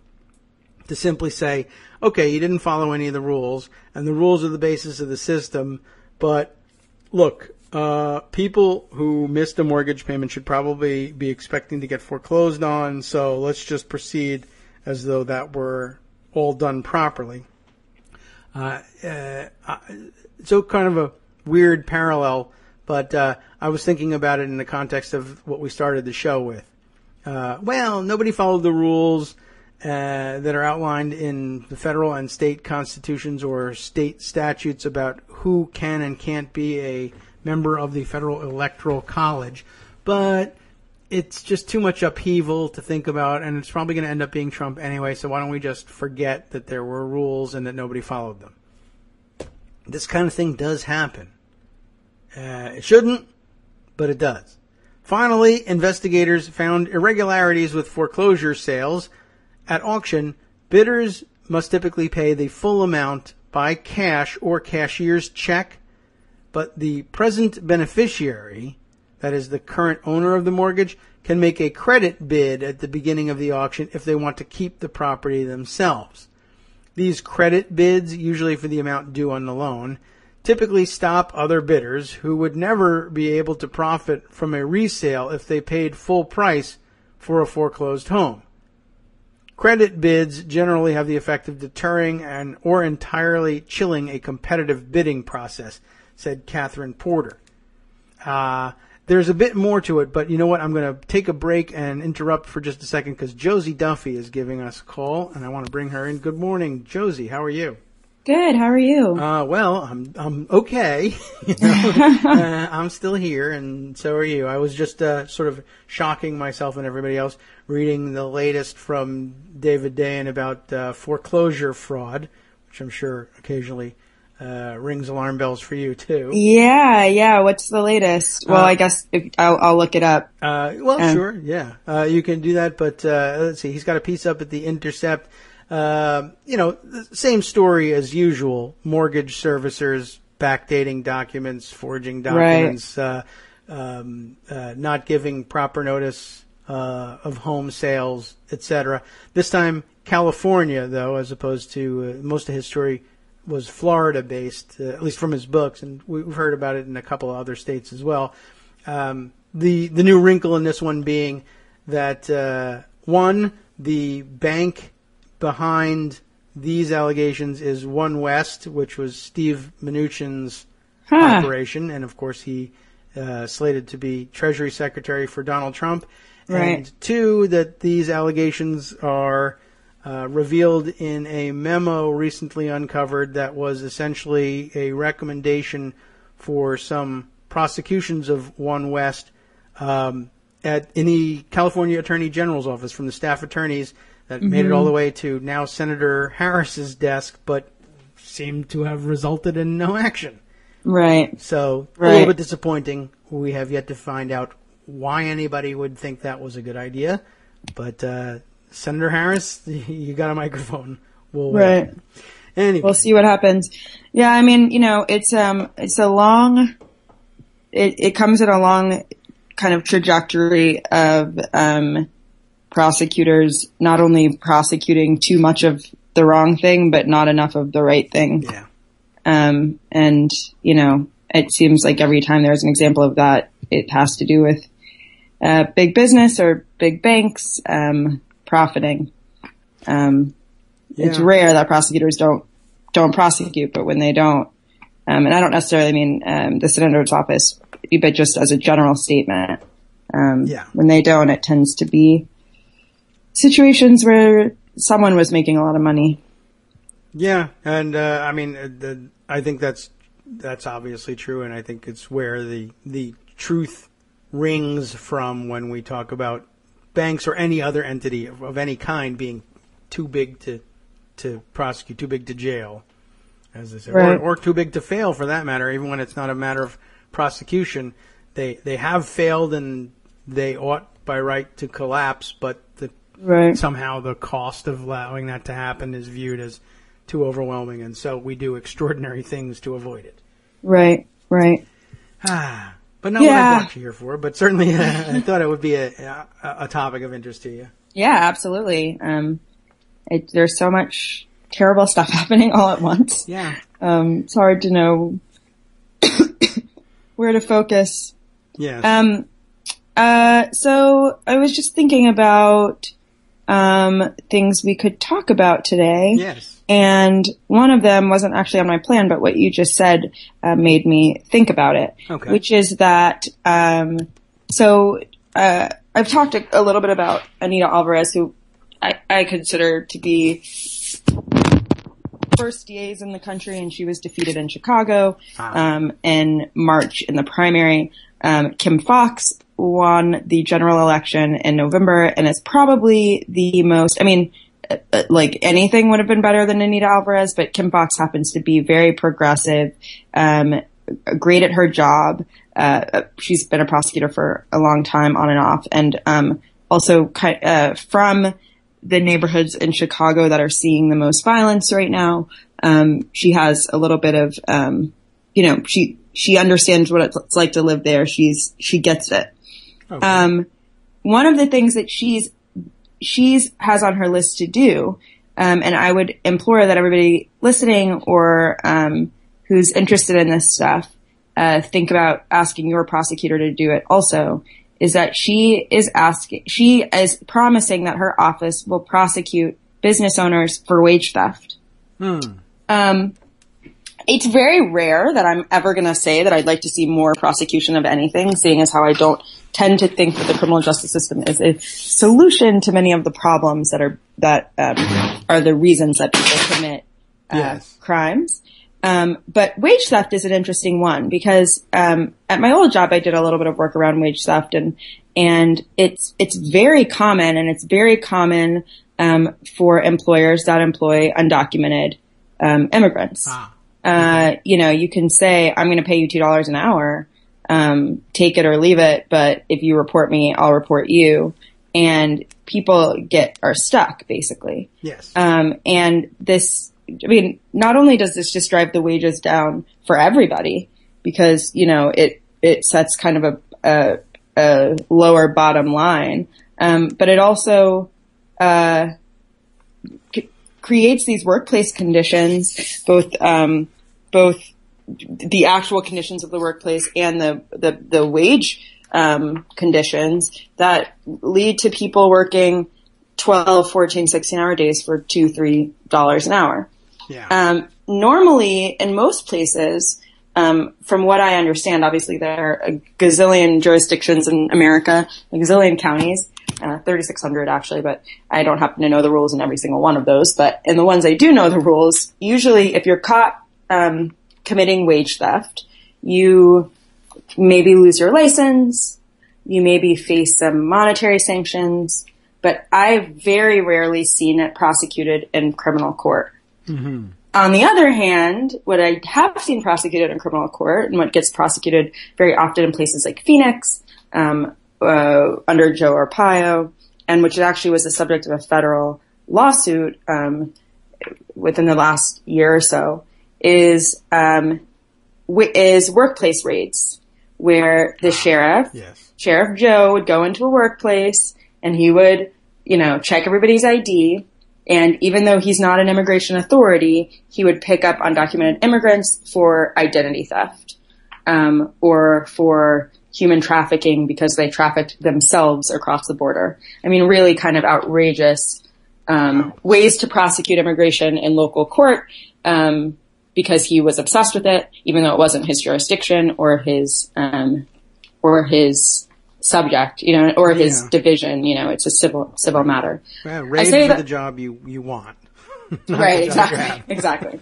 to simply say, okay, you didn't follow any of the rules, and the rules are the basis of the system, but look, people who missed a mortgage payment should probably be expecting to get foreclosed on, so let's just proceed as though that were all done properly. So kind of a weird parallel, but I was thinking about it in the context of what we started the show with. Well, nobody followed the rules that are outlined in the federal and state constitutions or state statutes about who can and can't be a member of the Federal Electoral College. But it's just too much upheaval to think about, and it's probably going to end up being Trump anyway, so why don't we just forget that there were rules and that nobody followed them? This kind of thing does happen. It shouldn't, but it does. Finally, investigators found irregularities with foreclosure sales. At auction, bidders must typically pay the full amount by cash or cashier's check, but the present beneficiary, that is the current owner of the mortgage, can make a credit bid at the beginning of the auction if they want to keep the property themselves. These credit bids, usually for the amount due on the loan, typically stop other bidders who would never be able to profit from a resale if they paid full price for a foreclosed home. Credit bids generally have the effect of deterring or entirely chilling a competitive bidding process, said Catherine Porter. There's a bit more to it, but you know what? I'm going to take a break and interrupt for just a second because Josie Duffy is giving us a call, and I want to bring her in. Good morning, Josie. How are you? Good. How are you? Well, I'm okay. I'm still here, and so are you. I was just sort of shocking myself and everybody else reading the latest from David Dayen about foreclosure fraud, which I'm sure occasionally rings alarm bells for you too. Yeah. What's the latest? Well, I guess I'll look it up. Sure. Yeah. You can do that, but let's see. He's got a piece up at The Intercept. The same story as usual. Mortgage servicers backdating documents, forging documents, right. Not giving proper notice of home sales, etc. This time, California, though, as opposed to most of his story was Florida-based, at least from his books, and we've heard about it in a couple of other states as well. The new wrinkle in this one being that the bank behind these allegations is One West, which was Steve Mnuchin's operation, and of course he slated to be Treasury Secretary for Donald Trump. Right. And two, that these allegations are revealed in a memo recently uncovered that was essentially a recommendation for some prosecutions of One West in the California Attorney General's office from the staff attorneys that made it all the way to now Senator Harris's desk, but seemed to have resulted in no action. Right. So a little bit disappointing. We have yet to find out why anybody would think that was a good idea. But Senator Harris, you got a microphone. We'll wait. Anyway. We'll see what happens. Yeah, I mean, it's a long. It comes in a long kind of trajectory of prosecutors not only prosecuting too much of the wrong thing, but not enough of the right thing. Yeah. And, it seems like every time there's an example of that, it has to do with big business or big banks, profiting. It's rare that prosecutors don't prosecute, but when they don't, and I don't necessarily mean, the senator's office, but just as a general statement, when they don't, it tends to be situations where someone was making a lot of money. Yeah, and I think that's obviously true, and I think it's where the truth rings from when we talk about banks or any other entity of any kind being too big to prosecute, too big to jail, as they say, right. or too big to fail for that matter. Even when it's not a matter of prosecution, they have failed and they ought by right to collapse, but somehow the cost of allowing that to happen is viewed as too overwhelming, and so we do extraordinary things to avoid it. Right. But not what I brought you here for, but certainly I thought it would be a topic of interest to you. Yeah, absolutely. There's so much terrible stuff happening all at once. Yeah. It's hard to know where to focus. Yes. So I was just thinking about things we could talk about today. Yes. And one of them wasn't actually on my plan, but what you just said made me think about it. Okay. Which is that, I've talked a little bit about Anita Alvarez, who I consider to be first DAs in the country, and she was defeated in Chicago in March in the primary. Kim Foxx won the general election in November, and it's probably the most, like anything would have been better than Anita Alvarez, but Kim Foxx happens to be very progressive, great at her job. She's been a prosecutor for a long time on and off, and also from the neighborhoods in Chicago that are seeing the most violence right now. She has a little bit of, she understands what it's like to live there. She gets it. Okay. One of the things that she has on her list to do, and I would implore that everybody listening or who's interested in this stuff think about asking your prosecutor to do it also, is that she is promising that her office will prosecute business owners for wage theft. It's very rare that I'm ever going to say that I'd like to see more prosecution of anything, seeing as how I don't tend to think that the criminal justice system is a solution to many of the problems that are the reasons that people commit crimes. But wage theft is an interesting one because at my old job I did a little bit of work around wage theft, and it's very common, and it's very common for employers that employ undocumented immigrants. You can say, I'm going to pay you $2 an hour, take it or leave it, but if you report me, I'll report you. And people are stuck, basically. Yes. And this, not only does this just drive the wages down for everybody, because, it sets kind of a lower bottom line, but it also, creates these workplace conditions, both the actual conditions of the workplace and the wage conditions that lead to people working 12, 14, 16-hour days for $2, $3 an hour. Yeah. Normally, in most places, from what I understand, obviously there are a gazillion jurisdictions in America, a gazillion counties. 3,600 actually, but I don't happen to know the rules in every single one of those. But in the ones I do know the rules, usually if you're caught committing wage theft, you maybe lose your license, you maybe face some monetary sanctions, but I've very rarely seen it prosecuted in criminal court. Mm-hmm. On the other hand, what I have seen prosecuted in criminal court, and what gets prosecuted very often in places like Phoenix, under Joe Arpaio, and which actually was the subject of a federal lawsuit within the last year or so, is workplace raids, where the Sheriff Joe would go into a workplace and he would, check everybody's ID. And even though he's not an immigration authority, he would pick up undocumented immigrants for identity theft, or for human trafficking because they trafficked themselves across the border. I mean, really kind of outrageous ways to prosecute immigration in local court because he was obsessed with it, even though it wasn't his jurisdiction or his subject, or his division. It's a civil matter. Yeah, raid for the job you want. Right, exactly.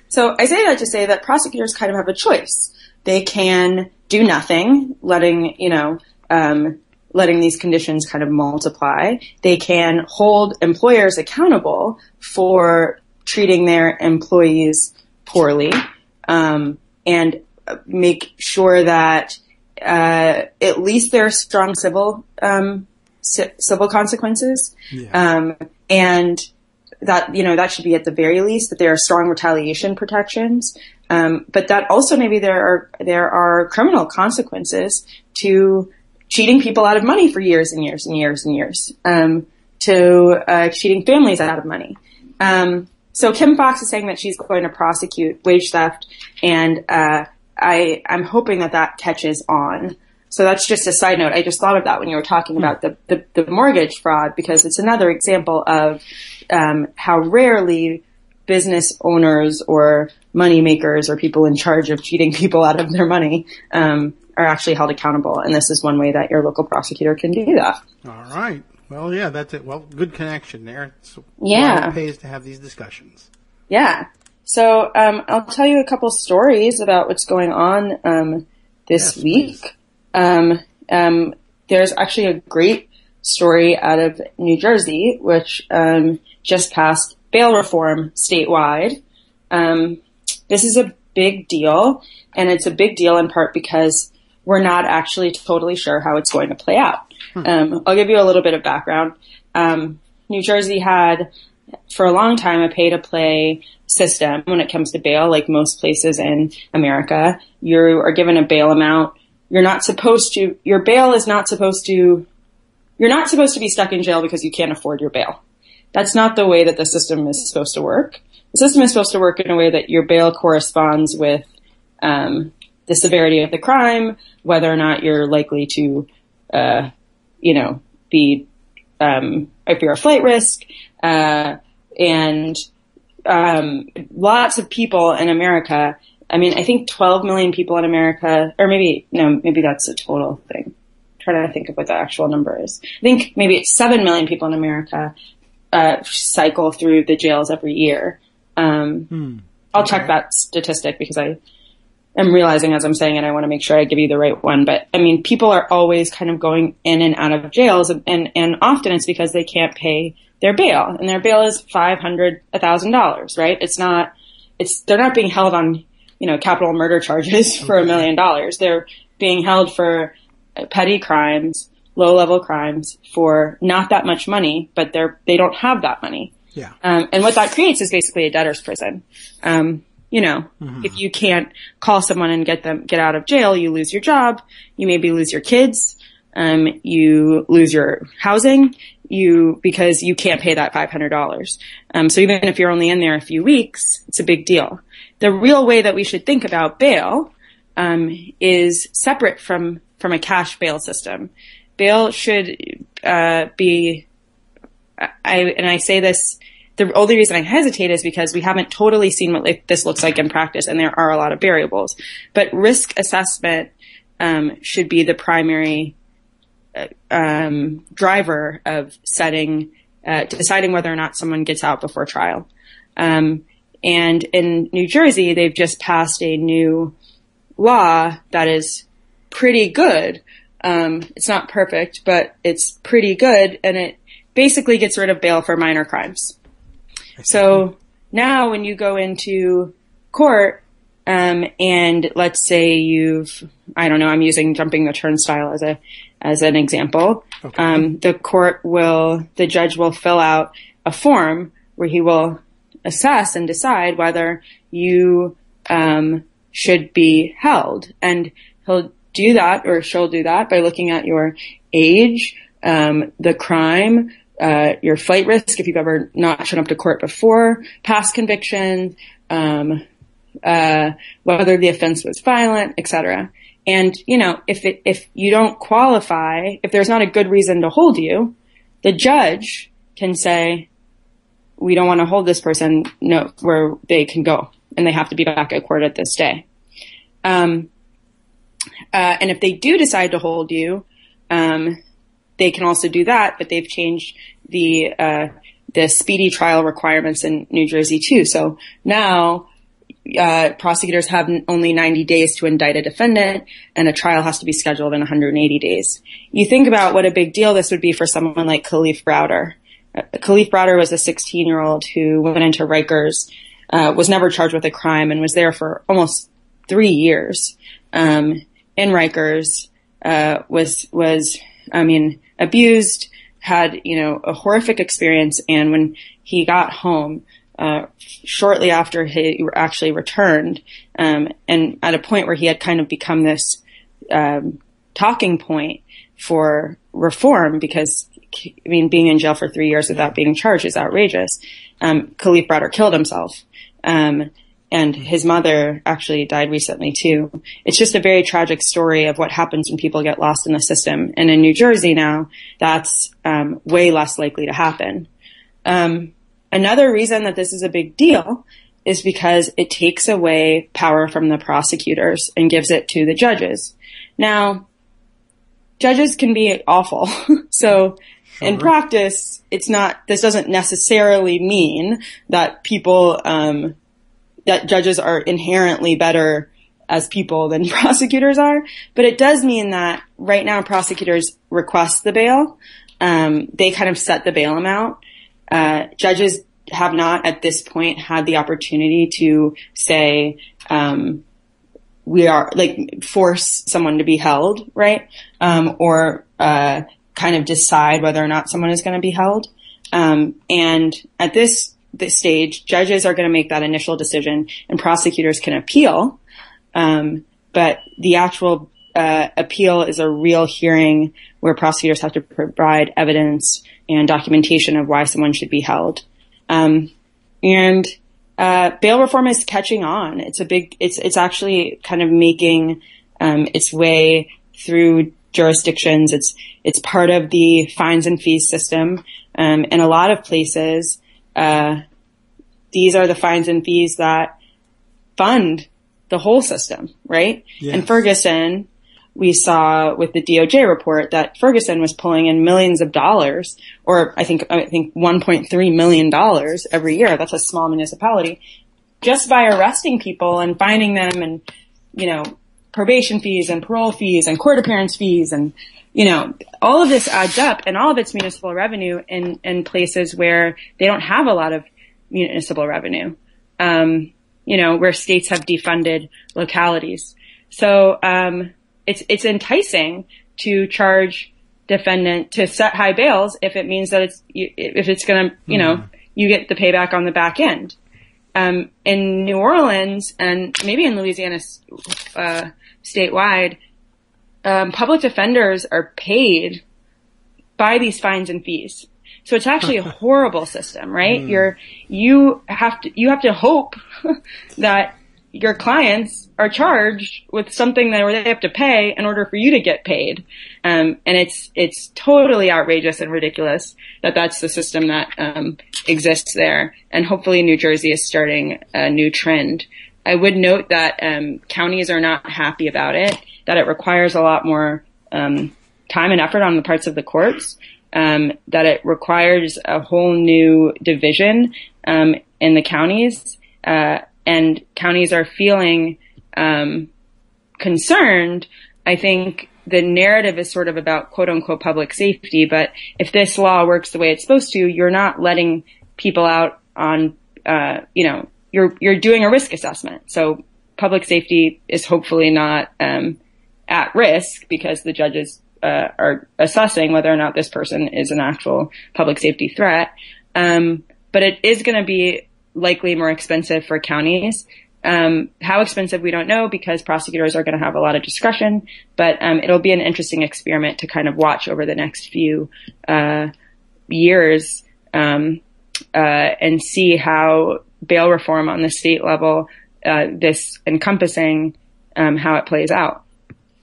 So I say that to say that prosecutors kind of have a choice. They can do nothing, letting these conditions kind of multiply. They can hold employers accountable for treating their employees poorly, and make sure that at least there are strong civil consequences, and that that should be at the very least that there are strong retaliation protections, but that also maybe there are criminal consequences to cheating people out of money for years and years and years and years, to cheating families out of money. So Kim Foxx is saying that she's going to prosecute wage theft, and I'm hoping that catches on. So that's just a side note. I just thought of that when you were talking about the mortgage fraud, because it's another example of how rarely business owners or money makers or people in charge of cheating people out of their money are actually held accountable. And this is one way that your local prosecutor can do that. All right. Well, yeah, that's it. Well, good connection there. It's why it pays to have these discussions. Yeah. So I'll tell you a couple stories about what's going on this week. There's actually a great story out of New Jersey, which just passed bail reform statewide. This is a big deal, and it's a big deal in part because we're not actually totally sure how it's going to play out. I'll give you a little bit of background. New Jersey had, for a long time, a pay-to-play system when it comes to bail, like most places in America. You are given a bail amount. Your bail is not supposed to, you're not supposed to be stuck in jail because you can't afford your bail. That's not the way that the system is supposed to work. The system is supposed to work in a way that your bail corresponds with the severity of the crime, whether or not you're likely to, be, if you're a flight risk, and lots of people in America. I mean, I think 12 million people in America, or maybe that's a total thing. I'm trying to think of what the actual number is. I think maybe it's 7 million people in America cycle through the jails every year. I'll check that statistic because I am realizing as I'm saying it, I want to make sure I give you the right one. But I mean, people are always kind of going in and out of jails, and often it's because they can't pay their bail, and their bail is $500, $1,000, right? They're not being held on, capital murder charges for $1 million. They're being held for petty crimes, low-level crimes for not that much money, but they don't have that money. Yeah. And what that creates is basically a debtor's prison. If you can't call someone and get out of jail, you lose your job, you maybe lose your kids, you lose your housing, because you can't pay that $500. So even if you're only in there a few weeks, it's a big deal. The real way that we should think about bail, is separate from a cash bail system. Bail should, I say this, the only reason I hesitate is because we haven't totally seen what this looks like in practice, and there are a lot of variables. But risk assessment should be the primary driver of deciding whether or not someone gets out before trial. And in New Jersey, they've just passed a new law that is pretty good. It's not perfect, but it's pretty good, and it basically gets rid of bail for minor crimes. So now when you go into court, and let's say I'm using jumping the turnstile as an example. Okay. The judge will fill out a form where he will assess and decide whether you, should be held. And he'll do that, or she'll do that by looking at your age, the crime, your flight risk if you've ever not shown up to court before, past conviction, whether the offense was violent, etc. And, if you don't qualify, if there's not a good reason to hold you, the judge can say, we don't want to hold this person, no, where they can go and they have to be back at court at this day. And if they do decide to hold you, they can also do that, but they've changed the speedy trial requirements in New Jersey too. So now, prosecutors have only 90 days to indict a defendant, and a trial has to be scheduled in 180 days. You think about what a big deal this would be for someone like Khalif Browder. Khalif Browder was a 16-year-old who went into Rikers, was never charged with a crime, and was there for almost 3 years. In Rikers, was abused, had, a horrific experience. And when he got home, shortly after he actually returned, and at a point where he had kind of become this, talking point for reform, because, being in jail for 3 years without being charged is outrageous. Khalif Browder killed himself. And his mother actually died recently too. It's just a very tragic story of what happens when people get lost in the system. And in New Jersey now, that's way less likely to happen. Another reason that this is a big deal is because it takes away power from the prosecutors and gives it to the judges. Now, judges can be awful. So in practice, this doesn't necessarily mean that people, that judges are inherently better as people than prosecutors are. But it does mean that right now prosecutors request the bail. They kind of set the bail amount. Judges have not at this point had the opportunity to say, force someone to be held, right? Or kind of decide whether or not someone is going to be held. And at this stage, judges are going to make that initial decision, and prosecutors can appeal. But the actual appeal is a real hearing where prosecutors have to provide evidence and documentation of why someone should be held. And bail reform is catching on. It's actually kind of making its way through jurisdictions. It's part of the fines and fees system. In a lot of places, these are the fines and fees that fund the whole system, right? Yes. In Ferguson, we saw with the DOJ report that Ferguson was pulling in millions of dollars, or I think $1.3 million every year. That's a small municipality, just by arresting people and finding them, and, probation fees and parole fees and court appearance fees, and, all of this adds up, and all of it's municipal revenue in places where they don't have a lot of municipal revenue, where states have defunded localities. So, it's enticing to charge defendant to set high bails if it means that if it's going to, you get the payback on the back end. In New Orleans and maybe in Louisiana, statewide, public defenders are paid by these fines and fees. So it's actually a horrible system, right? You have to hope that your clients are charged with something that they have to pay in order for you to get paid. And it's totally outrageous and ridiculous that that's the system that exists there. And hopefully New Jersey is starting a new trend. I would note that counties are not happy about it, that it requires a lot more time and effort on the parts of the courts, that it requires a whole new division in the counties, and counties are feeling concerned. I think the narrative is sort of about quote unquote public safety, but if this law works the way it's supposed to, you're not letting people out on, you're doing a risk assessment. So public safety is hopefully not at risk because the judges are assessing whether or not this person is an actual public safety threat. But it is going to be likely more expensive for counties. How expensive, we don't know, because prosecutors are going to have a lot of discretion, but it'll be an interesting experiment to kind of watch over the next few years and see how bail reform on the state level, this encompassing how it plays out.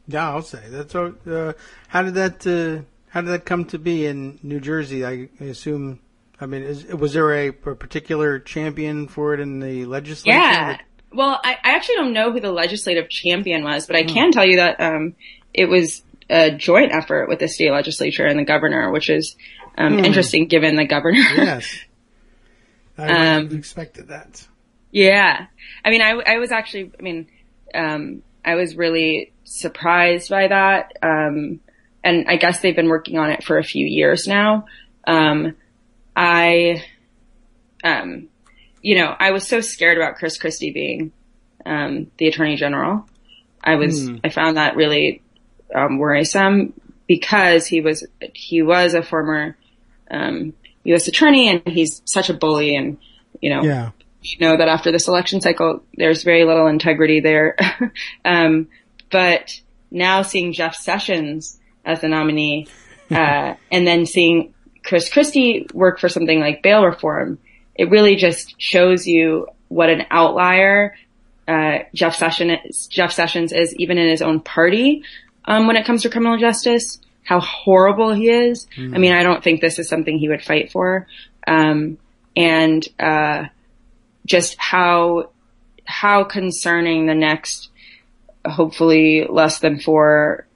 Yeah, I'll say that's. How did that come to be in New Jersey? I assume. I mean, was there a particular champion for it in the legislature? Yeah. Well, I actually don't know who the legislative champion was, but I can tell you that it was a joint effort with the state legislature and the governor, which is interesting given the governor. Yes. I would have expected that. Yeah. I mean, I was actually, I was really surprised by that. And I guess they've been working on it for a few years now. I was so scared about Chris Christie being, the Attorney General. I found that really, worrisome because he was a former, U.S. attorney and he's such a bully and, you know that after this election cycle, there's very little integrity there. But now seeing Jeff Sessions as the nominee, and then seeing Chris Christie work for something like bail reform, it really just shows you what an outlier Jeff Sessions is, even in his own party, when it comes to criminal justice, how horrible he is. I mean, I don't think this is something he would fight for. Just how concerning the next, hopefully less than 4,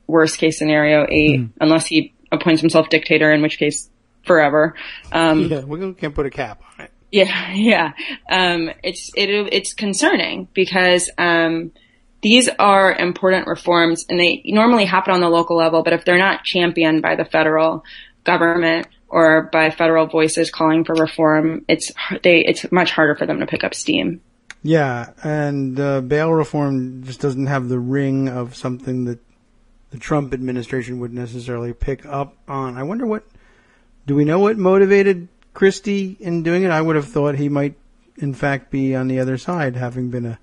worst case scenario 8, unless he appoints himself dictator, in which case forever. We can't put a cap on it. Yeah. It's concerning because, these are important reforms and they normally happen on the local level, but if they're not championed by the federal government or by federal voices calling for reform, it's much harder for them to pick up steam. Yeah. And, bail reform just doesn't have the ring of something that the Trump administration would necessarily pick up on. I wonder do we know what motivated Christie in doing it? I would have thought he might, in fact, be on the other side, having been a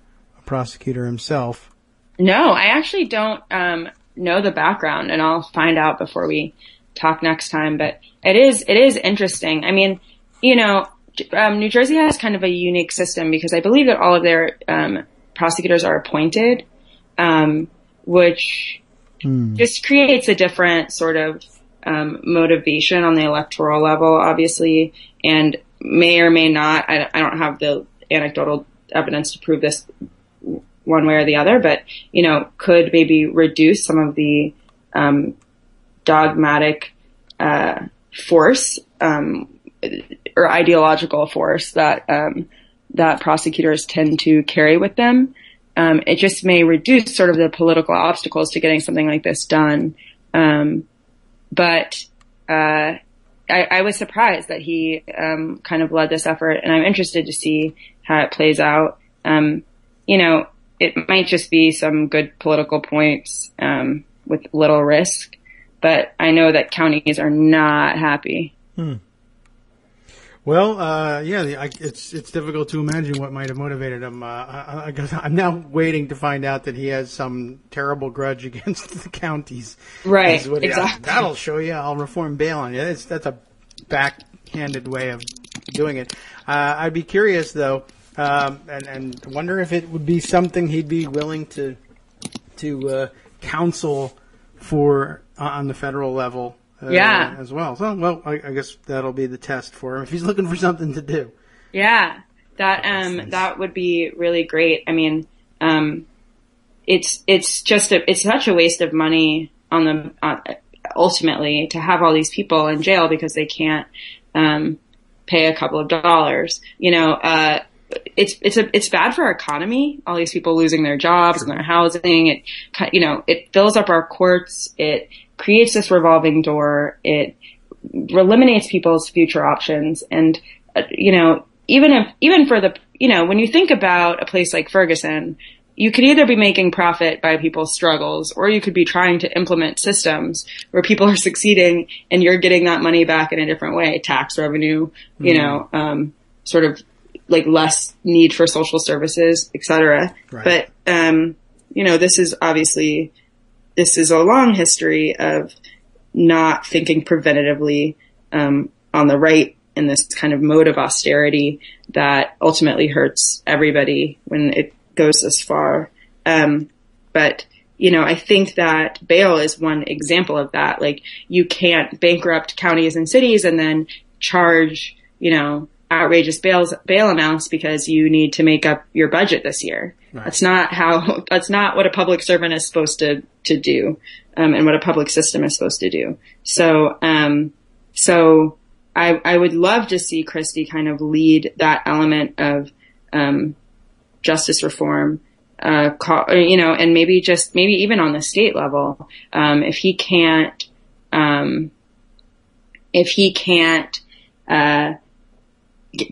prosecutor himself. No, I actually don't know the background, and I'll find out before we talk next time. But it is interesting. I mean, New Jersey has kind of a unique system because I believe that all of their prosecutors are appointed, which just creates a different sort of motivation on the electoral level, obviously, and may or may not. I don't have the anecdotal evidence to prove this one way or the other, but, could maybe reduce some of the dogmatic force or ideological force that prosecutors tend to carry with them. It just may reduce sort of the political obstacles to getting something like this done. But I was surprised that he kind of led this effort, and I'm interested to see how it plays out. It might just be some good political points with little risk, but I know that counties are not happy. Well, it's difficult to imagine what might have motivated him. I guess I'm now waiting to find out that he has some terrible grudge against the counties. Right, exactly. That'll show you. I'll reform bail on you. That's a backhanded way of doing it. I'd be curious though, and wonder if it would be something he'd be willing to counsel for on the federal level. As well. So, I guess that'll be the test for him if he's looking for something to do. Yeah, that would be really great. I mean, it's such a waste of money ultimately to have all these people in jail because they can't pay a couple of dollars. It's bad for our economy. All these people losing their jobs and their housing. It fills up our courts. It creates this revolving door. It eliminates people's future options. And, even for the, when you think about a place like Ferguson, you could either be making profit by people's struggles, or you could be trying to implement systems where people are succeeding and you're getting that money back in a different way, tax revenue, sort of like less need for social services, et cetera. Right. But, this is a long history of not thinking preventatively on the right in this kind of mode of austerity that ultimately hurts everybody when it goes this far. But I think that bail is one example of that. Like, you can't bankrupt counties and cities and then charge, outrageous bail amounts because you need to make up your budget this year. Right. That's not what a public servant is supposed to do, and what a public system is supposed to do. So I would love to see Christie kind of lead that element of, justice reform, and maybe even on the state level, if he can't,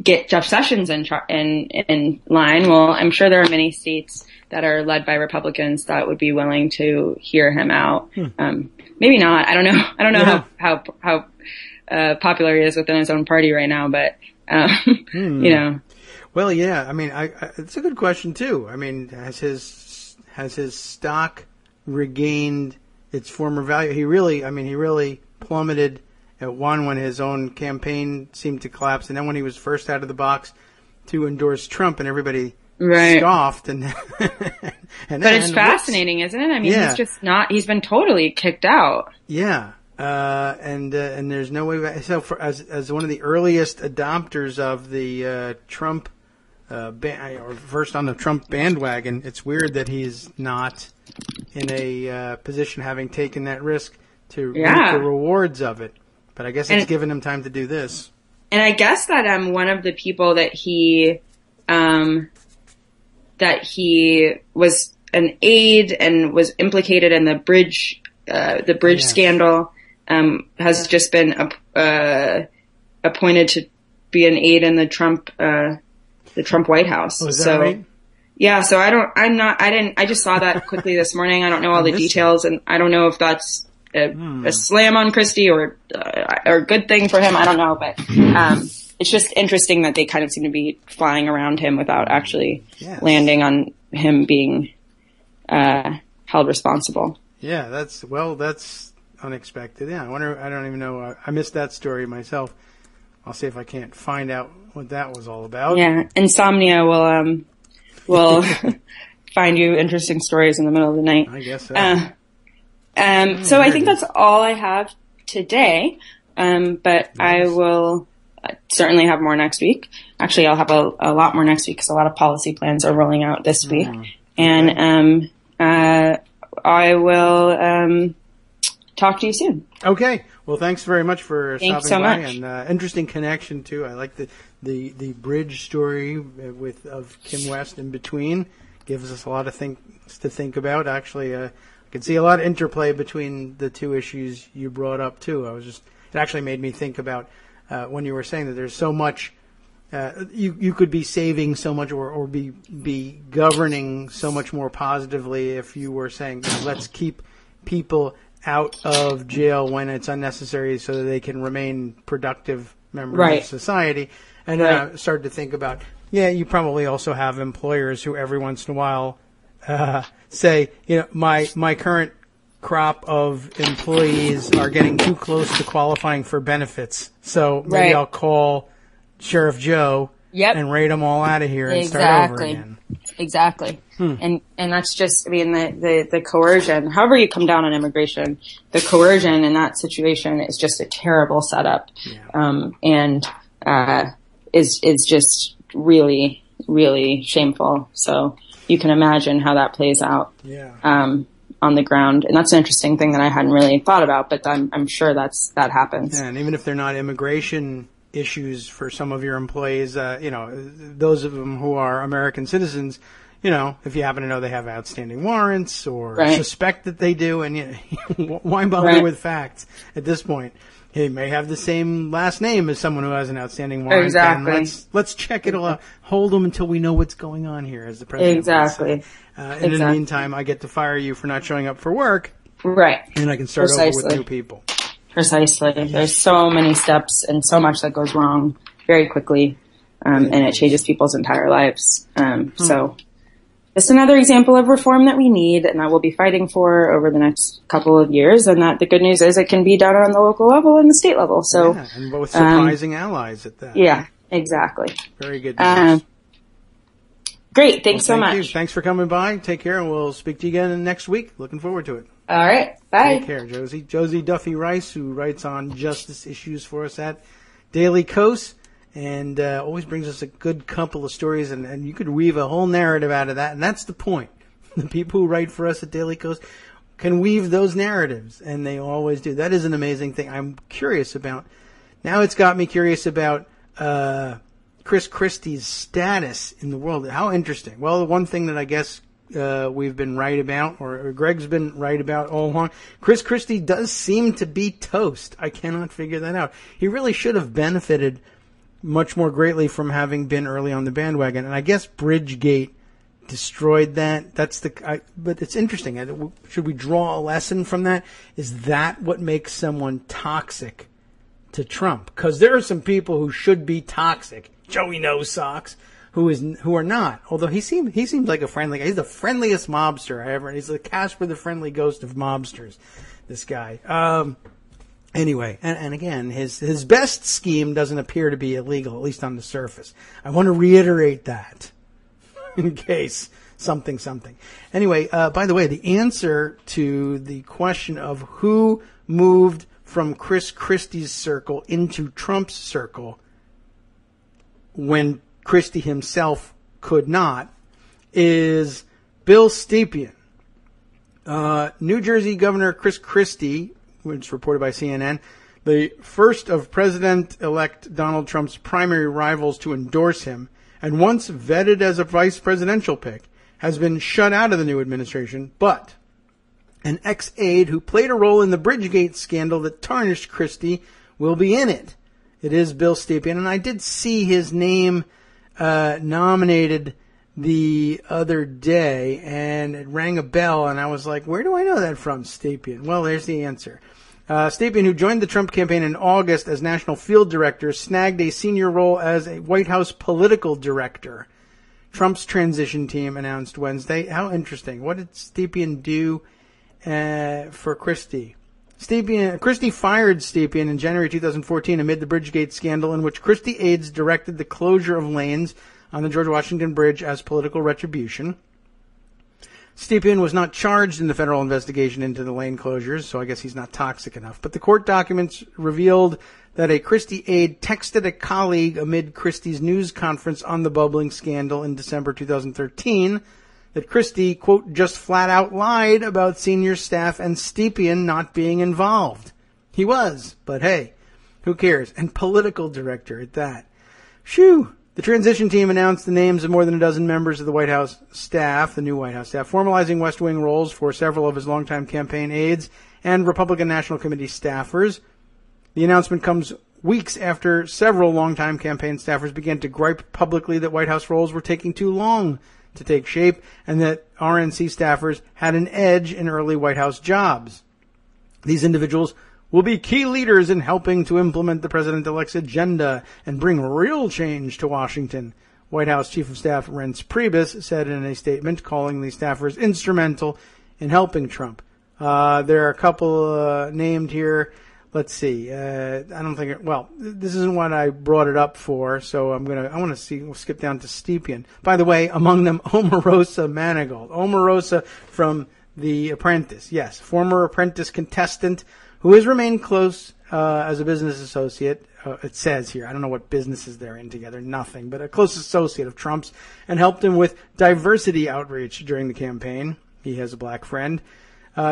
get Jeff Sessions in line. Well, I'm sure there are many states that are led by Republicans that would be willing to hear him out. Maybe not. I don't know. I don't know how popular he is within his own party right now, but Well, yeah. I mean, it's a good question too. I mean, has his stock regained its former value? He really plummeted at one when his own campaign seemed to collapse, and then when he was first out of the box to endorse Trump, and everybody scoffed. And but it's fascinating, isn't it? I mean, he's just not. He's been totally kicked out. Yeah, and there's no way back. So, as one of the earliest adopters of the Trump or first on the Trump bandwagon, it's weird that he's not in a position, having taken that risk, to reap the rewards of it. But I guess it's given him time to do this. And I guess that one of the people that he was an aide and was implicated in the bridge scandal, has just been appointed to be an aide in the Trump White House. Oh, is that right? Yeah, so I just saw that quickly this morning. I don't know all the details, and I don't know if that's a slam on Christie or a good thing for him. I don't know, but it's just interesting that they kind of seem to be flying around him without actually landing on him being held responsible. Yeah, that's unexpected. Yeah, I don't even know. I missed that story myself. I'll see if I can't find out what that was all about. Yeah, insomnia will find you interesting stories in the middle of the night. I guess so. So I think that's all I have today. But nice. I will certainly have more next week. Actually, I'll have a lot more next week because a lot of policy plans are rolling out this week. And I will talk to you soon. Okay. Well, thanks very much for Thanks stopping so by. much. And interesting connection too. I like the bridge story of Kim West in between. Gives us a lot of things to think about. Actually, I can see a lot of interplay between the two issues you brought up too. It actually made me think about when you were saying that there's so much you could be saving so much or be governing so much more positively if you were saying, let's keep people out of jail when it's unnecessary so that they can remain productive members of society. And then I started to think about, you probably also have employers who every once in a while say, my current crop of employees are getting too close to qualifying for benefits. So maybe I'll call Sheriff Joe and raid them all out of here and start over again. Exactly. And that's just, the coercion, however you come down on immigration, the coercion in that situation is just a terrible setup. And is just really, really shameful. So you can imagine how that plays out. On the ground. And that's an interesting thing that I hadn't really thought about, but I'm sure that happens. Yeah, and even if they're not immigration issues for some of your employees, those of them who are American citizens, if you happen to know they have outstanding warrants or suspect that they do, and why bother with facts at this point? He may have the same last name as someone who has an outstanding warrant. Exactly. And let's check it all out. Hold them until we know what's going on here, as the president would say. And in the meantime, I get to fire you for not showing up for work. Right. And I can start over with new people. Precisely. There's so many steps and so much that goes wrong very quickly, and it changes people's entire lives. So just another example of reform that we need and that we'll be fighting for over the next couple of years. And that the good news is it can be done on the local level and the state level. So, and both surprising allies at that. Yeah, exactly. Very good news. Great. Thanks so thank much. you. Thanks for coming by. Take care, and we'll speak to you again next week. Looking forward to it. All right. Bye. Take care, Josie. Josie Duffy Rice, who writes on justice issues for us at Daily Kos, and always brings us a good couple of stories, and you could weave a whole narrative out of that, and that's the point. The people who write for us at Daily Kos can weave those narratives, and they always do. That is an amazing thing. I'm curious about. Now it's got me curious about Chris Christie's status in the world. How interesting. Well, the one thing that I guess we've been right about, or Greg's been right about all along, Chris Christie does seem to be toast. I cannot figure that out. He really should have benefited much more greatly from having been early on the bandwagon, and I guess Bridgegate destroyed that. But it's interesting. Should we draw a lesson from that? Is that what makes someone toxic to Trump? Because there are some people who should be toxic. Joey No Socks, who are not. Although he seems like a friendly guy. He's the friendliest mobster I ever. He's the Casper the Friendly Ghost of mobsters. This guy. Anyway, and again, his best scheme doesn't appear to be illegal, at least on the surface. I want to reiterate that in case something. Anyway, by the way, the answer to the question of who moved from Chris Christie's circle into Trump's circle when Christie himself could not is Bill Stepien. New Jersey Governor Chris Christie, which is reported by CNN, the first of President-elect Donald Trump's primary rivals to endorse him, and once vetted as a vice presidential pick, has been shut out of the new administration, but an ex-aide who played a role in the Bridgegate scandal that tarnished Christie will be in it. It is Bill Stepien, and I did see his name nominated the other day, and it rang a bell, and I was like, where do I know that from, Stepien? Well, there's the answer. Stepien, who joined the Trump campaign in August as national field director, snagged a senior role as a White House political director. Trump's transition team announced Wednesday. How interesting. What did Stepien do for Christie? Christie fired Stepien in January 2014 amid the Bridgegate scandal, in which Christie aides directed the closure of lanes on the George Washington Bridge as political retribution. Stepien was not charged in the federal investigation into the lane closures, so I guess he's not toxic enough. But the court documents revealed that a Christie aide texted a colleague amid Christie's news conference on the bubbling scandal in December 2013 that Christie, quote, just flat out lied about senior staff and Stepien not being involved. He was, but hey, who cares? And political director at that. Phew. The transition team announced the names of more than a dozen members of the White House staff, the new White House staff, formalizing West Wing roles for several of his longtime campaign aides and Republican National Committee staffers. The announcement comes weeks after several longtime campaign staffers began to gripe publicly that White House roles were taking too long to take shape and that RNC staffers had an edge in early White House jobs. These individuals will be key leaders in helping to implement the president-elect's agenda and bring real change to Washington, White House Chief of Staff Reince Priebus said in a statement, calling the staffers instrumental in helping Trump. There are a couple named here. Let's see. I don't think. This isn't what I brought it up for, so we'll skip down to Stepien. By the way, among them, Omarosa Manigault. Omarosa from The Apprentice. Yes, former Apprentice contestant who has remained close as a business associate. It says here, I don't know what businesses they're in together, nothing, but a close associate of Trump's, and helped him with diversity outreach during the campaign. He has a black friend.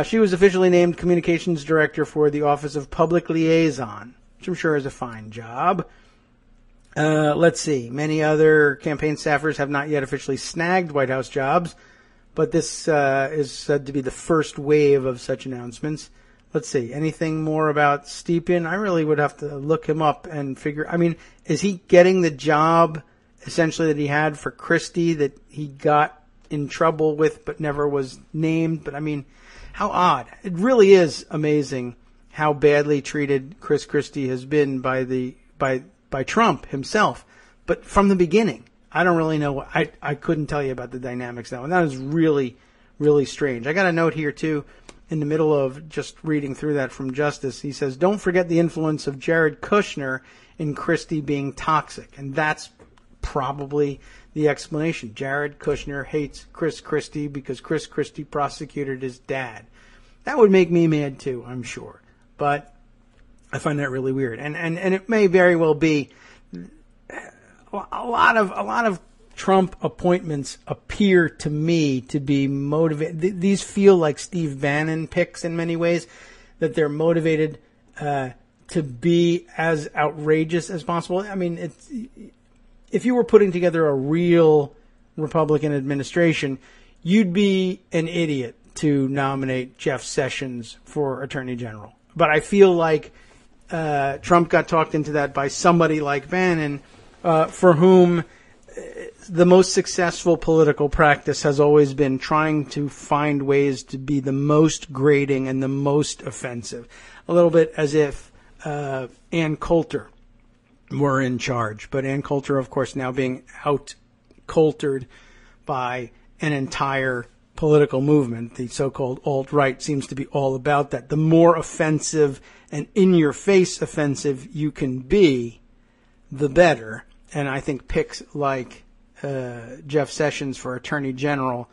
She was officially named communications director for the Office of Public Liaison, which I'm sure is a fine job. Let's see. Many other campaign staffers have not yet officially snagged White House jobs, but this is said to be the first wave of such announcements. Let's see. Anything more about Stepien? I really would have to look him up and figure. I mean, is he getting the job essentially that he had for Christie that he got in trouble with but never was named? But I mean, how odd. It really is amazing how badly treated Chris Christie has been by Trump himself. But from the beginning, I don't really know. I couldn't tell you about the dynamics now. And that is really, really strange. I got a note here, too. In the middle of just reading through that from Justice, he says, don't forget the influence of Jared Kushner in Christie being toxic. And that's probably the explanation. Jared Kushner hates Chris Christie because Chris Christie prosecuted his dad. That would make me mad too, I'm sure. But I find that really weird. And it may very well be a lot of Trump appointments appear to me to be motivated. These feel like Steve Bannon picks in many ways, that they're motivated to be as outrageous as possible. I mean, if you were putting together a real Republican administration, you'd be an idiot to nominate Jeff Sessions for Attorney General. But I feel like Trump got talked into that by somebody like Bannon, for whom the most successful political practice has always been trying to find ways to be the most grating and the most offensive. A little bit as if Ann Coulter were in charge. But Ann Coulter, of course, now being out-Coultered by an entire political movement. The so-called alt-right seems to be all about that. The more offensive and in-your-face offensive you can be, the better. And I think picks like Jeff Sessions for Attorney General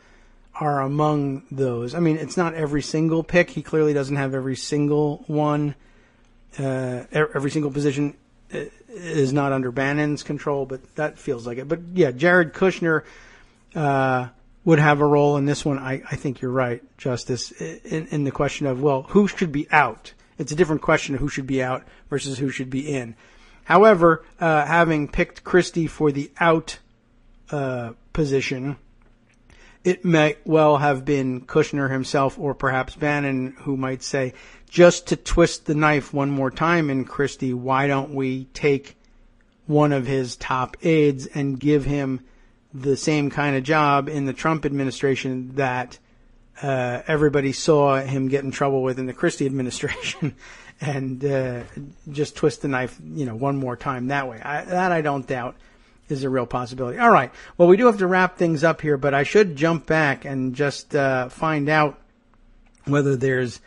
are among those. I mean, it's not every single pick. He clearly doesn't have every single one. Every single position is not under Bannon's control, but that feels like it. But yeah, Jared Kushner would have a role in this one. I think you're right, Justice, in the question of, well, who should be out? It's a different question of who should be out versus who should be in. However, having picked Christie for the out position, it might well have been Kushner himself or perhaps Bannon who might say, just to twist the knife one more time in Christie, why don't we take one of his top aides and give him the same kind of job in the Trump administration that everybody saw him get in trouble with in the Christie administration, and just twist the knife, one more time that way. That I don't doubt is a real possibility. All right. Well, we do have to wrap things up here, but I should jump back and just find out whether there's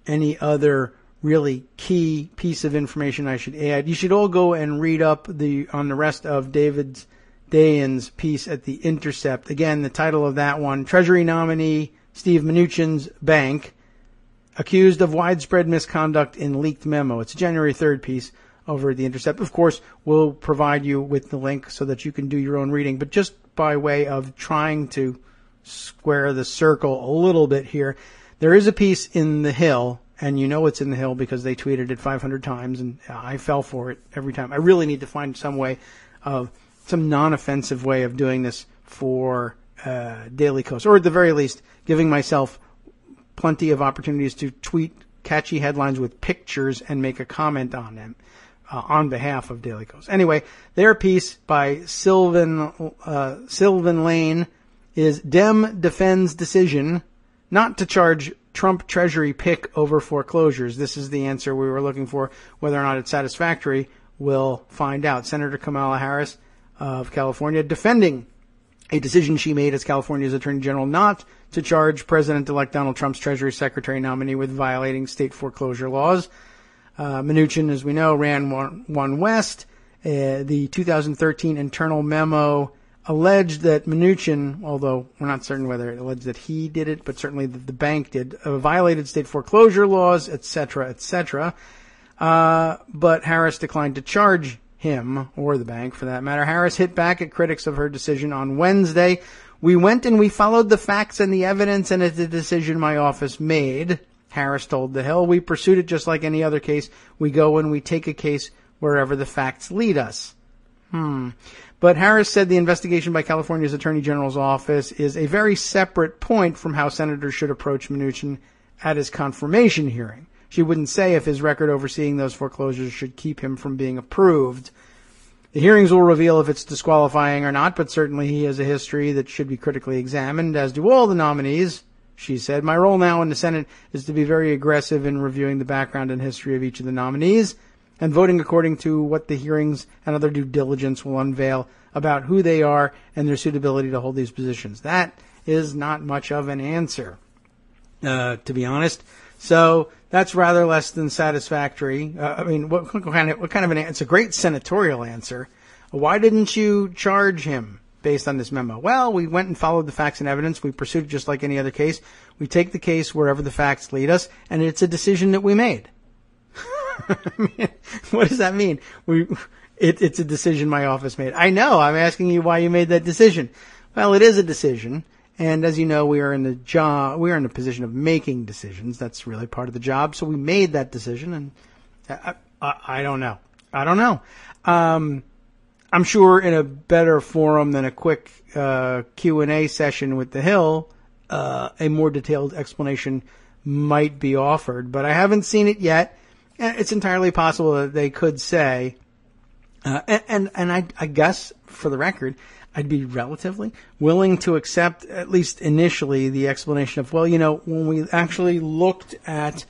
any other really key piece of information I should add. You should all go and read up on the rest of David Dayen's piece at The Intercept. Again, the title of that one, Treasury nominee Steve Mnuchin's bank accused of widespread misconduct in leaked memo. It's a January 3rd piece over at The Intercept. Of course, we'll provide you with the link so that you can do your own reading. But just by way of trying to square the circle a little bit here, there is a piece in The Hill, and you know it's in The Hill because they tweeted it 500 times, and I fell for it every time. I really need to find some non-offensive way of doing this for Daily Kos, or at the very least, giving myself plenty of opportunities to tweet catchy headlines with pictures and make a comment on them on behalf of Daily Kos. Anyway, their piece by Sylvan Lane is Dem defends decision not to charge Trump Treasury pick over foreclosures. This is the answer we were looking for. Whether or not it's satisfactory, we'll find out. Senator Kamala Harris of California defending a decision she made as California's Attorney General not to charge President-elect Donald Trump's Treasury Secretary nominee with violating state foreclosure laws. Mnuchin, as we know, ran one West. The 2013 internal memo alleged that Mnuchin, although we're not certain whether it alleged that he did it, but certainly that the bank did, violated state foreclosure laws, etc., etc. But Harris declined to charge him, or the bank for that matter. Harris hit back at critics of her decision on Wednesday. We went and we followed the facts and the evidence, and it's a decision my office made, Harris told The Hill. We pursued it just like any other case. We go and we take a case wherever the facts lead us. But Harris said the investigation by California's Attorney General's office is a very separate point from how senators should approach Mnuchin at his confirmation hearing. She wouldn't say if his record overseeing those foreclosures should keep him from being approved. The hearings will reveal if it's disqualifying or not, but certainly he has a history that should be critically examined, as do all the nominees, she said. My role now in the Senate is to be very aggressive in reviewing the background and history of each of the nominees and voting according to what the hearings and other due diligence will unveil about who they are and their suitability to hold these positions. That is not much of an answer, to be honest. So that's rather less than satisfactory. What kind of an answer? It's a great senatorial answer. Why didn't you charge him based on this memo? Well, we went and followed the facts and evidence. We pursued it just like any other case. We take the case wherever the facts lead us, and it's a decision that we made. I mean, what does that mean? It's a decision my office made. I know. I'm asking you why you made that decision. Well, it is a decision. And as you know, we are in the position of making decisions. That's really part of the job. So we made that decision, and I don't know. I'm sure in a better forum than a quick Q&A session with the Hill, a more detailed explanation might be offered, but I haven't seen it yet. It's entirely possible that they could say, and I guess for the record, I'd be relatively willing to accept, at least initially, the explanation of, well, when we actually looked at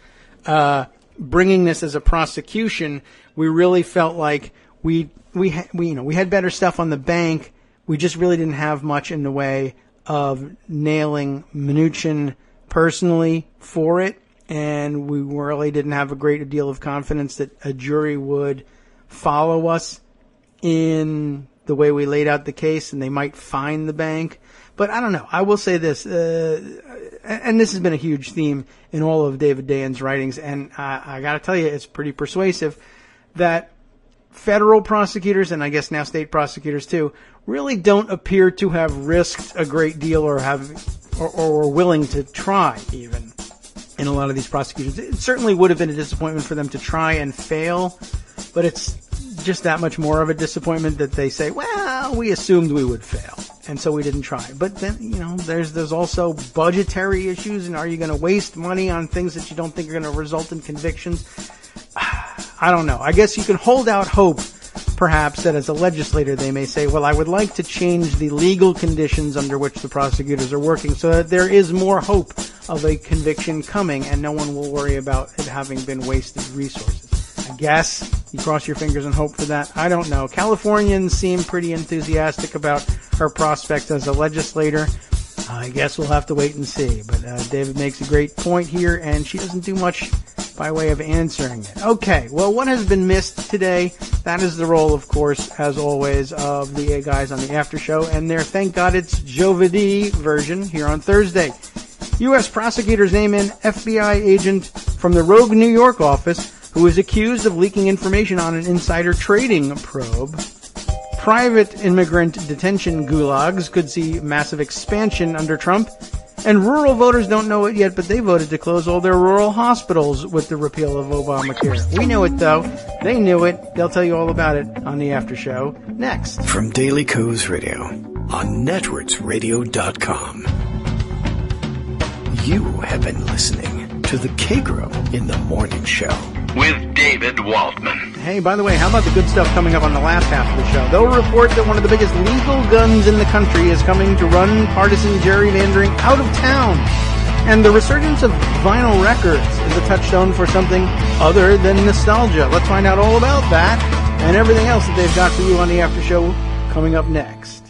bringing this as a prosecution, we really felt like we had better stuff on the bank. We just really didn't have much in the way of nailing Mnuchin personally for it, and we really didn't have a great deal of confidence that a jury would follow us in the way we laid out the case, and they might fine the bank. But I don't know. I will say this, and this has been a huge theme in all of David Dayen's writings, and I got to tell you, it's pretty persuasive that federal prosecutors, and I guess now state prosecutors too, really don't appear to have risked a great deal or were willing to try even in a lot of these prosecutions. It certainly would have been a disappointment for them to try and fail, but it's just that much more of a disappointment that they say, well, we assumed we would fail, and so we didn't try. But then, there's also budgetary issues, and are you going to waste money on things that you don't think are going to result in convictions? I don't know. I guess you can hold out hope, perhaps, that as a legislator they may say, well, I would like to change the legal conditions under which the prosecutors are working so that there is more hope of a conviction coming and no one will worry about it having been wasted resources. I guess you cross your fingers and hope for that. I don't know. Californians seem pretty enthusiastic about her prospects as a legislator. I guess we'll have to wait and see. But David makes a great point here, and she doesn't do much by way of answering it. Okay, well, what has been missed today? That is the role, of course, as always, of the guys on the after show, and their Thank God It's Jovity version here on Thursday. U.S. prosecutors name an FBI agent from the rogue New York office who is accused of leaking information on an insider trading probe. Private immigrant detention gulags could see massive expansion under Trump. And rural voters don't know it yet, but they voted to close all their rural hospitals with the repeal of Obamacare. We know it, though. They knew it. They'll tell you all about it on the after show next. From Daily Kos Radio on netrootsradio.com. You have been listening to the Kagro in the Morning Show with David Waldman. Hey, by the way, how about the good stuff coming up on the last half of the show? They'll report that one of the biggest legal guns in the country is coming to run partisan gerrymandering out of town. And the resurgence of vinyl records is a touchstone for something other than nostalgia. Let's find out all about that and everything else that they've got for you on the after show coming up next.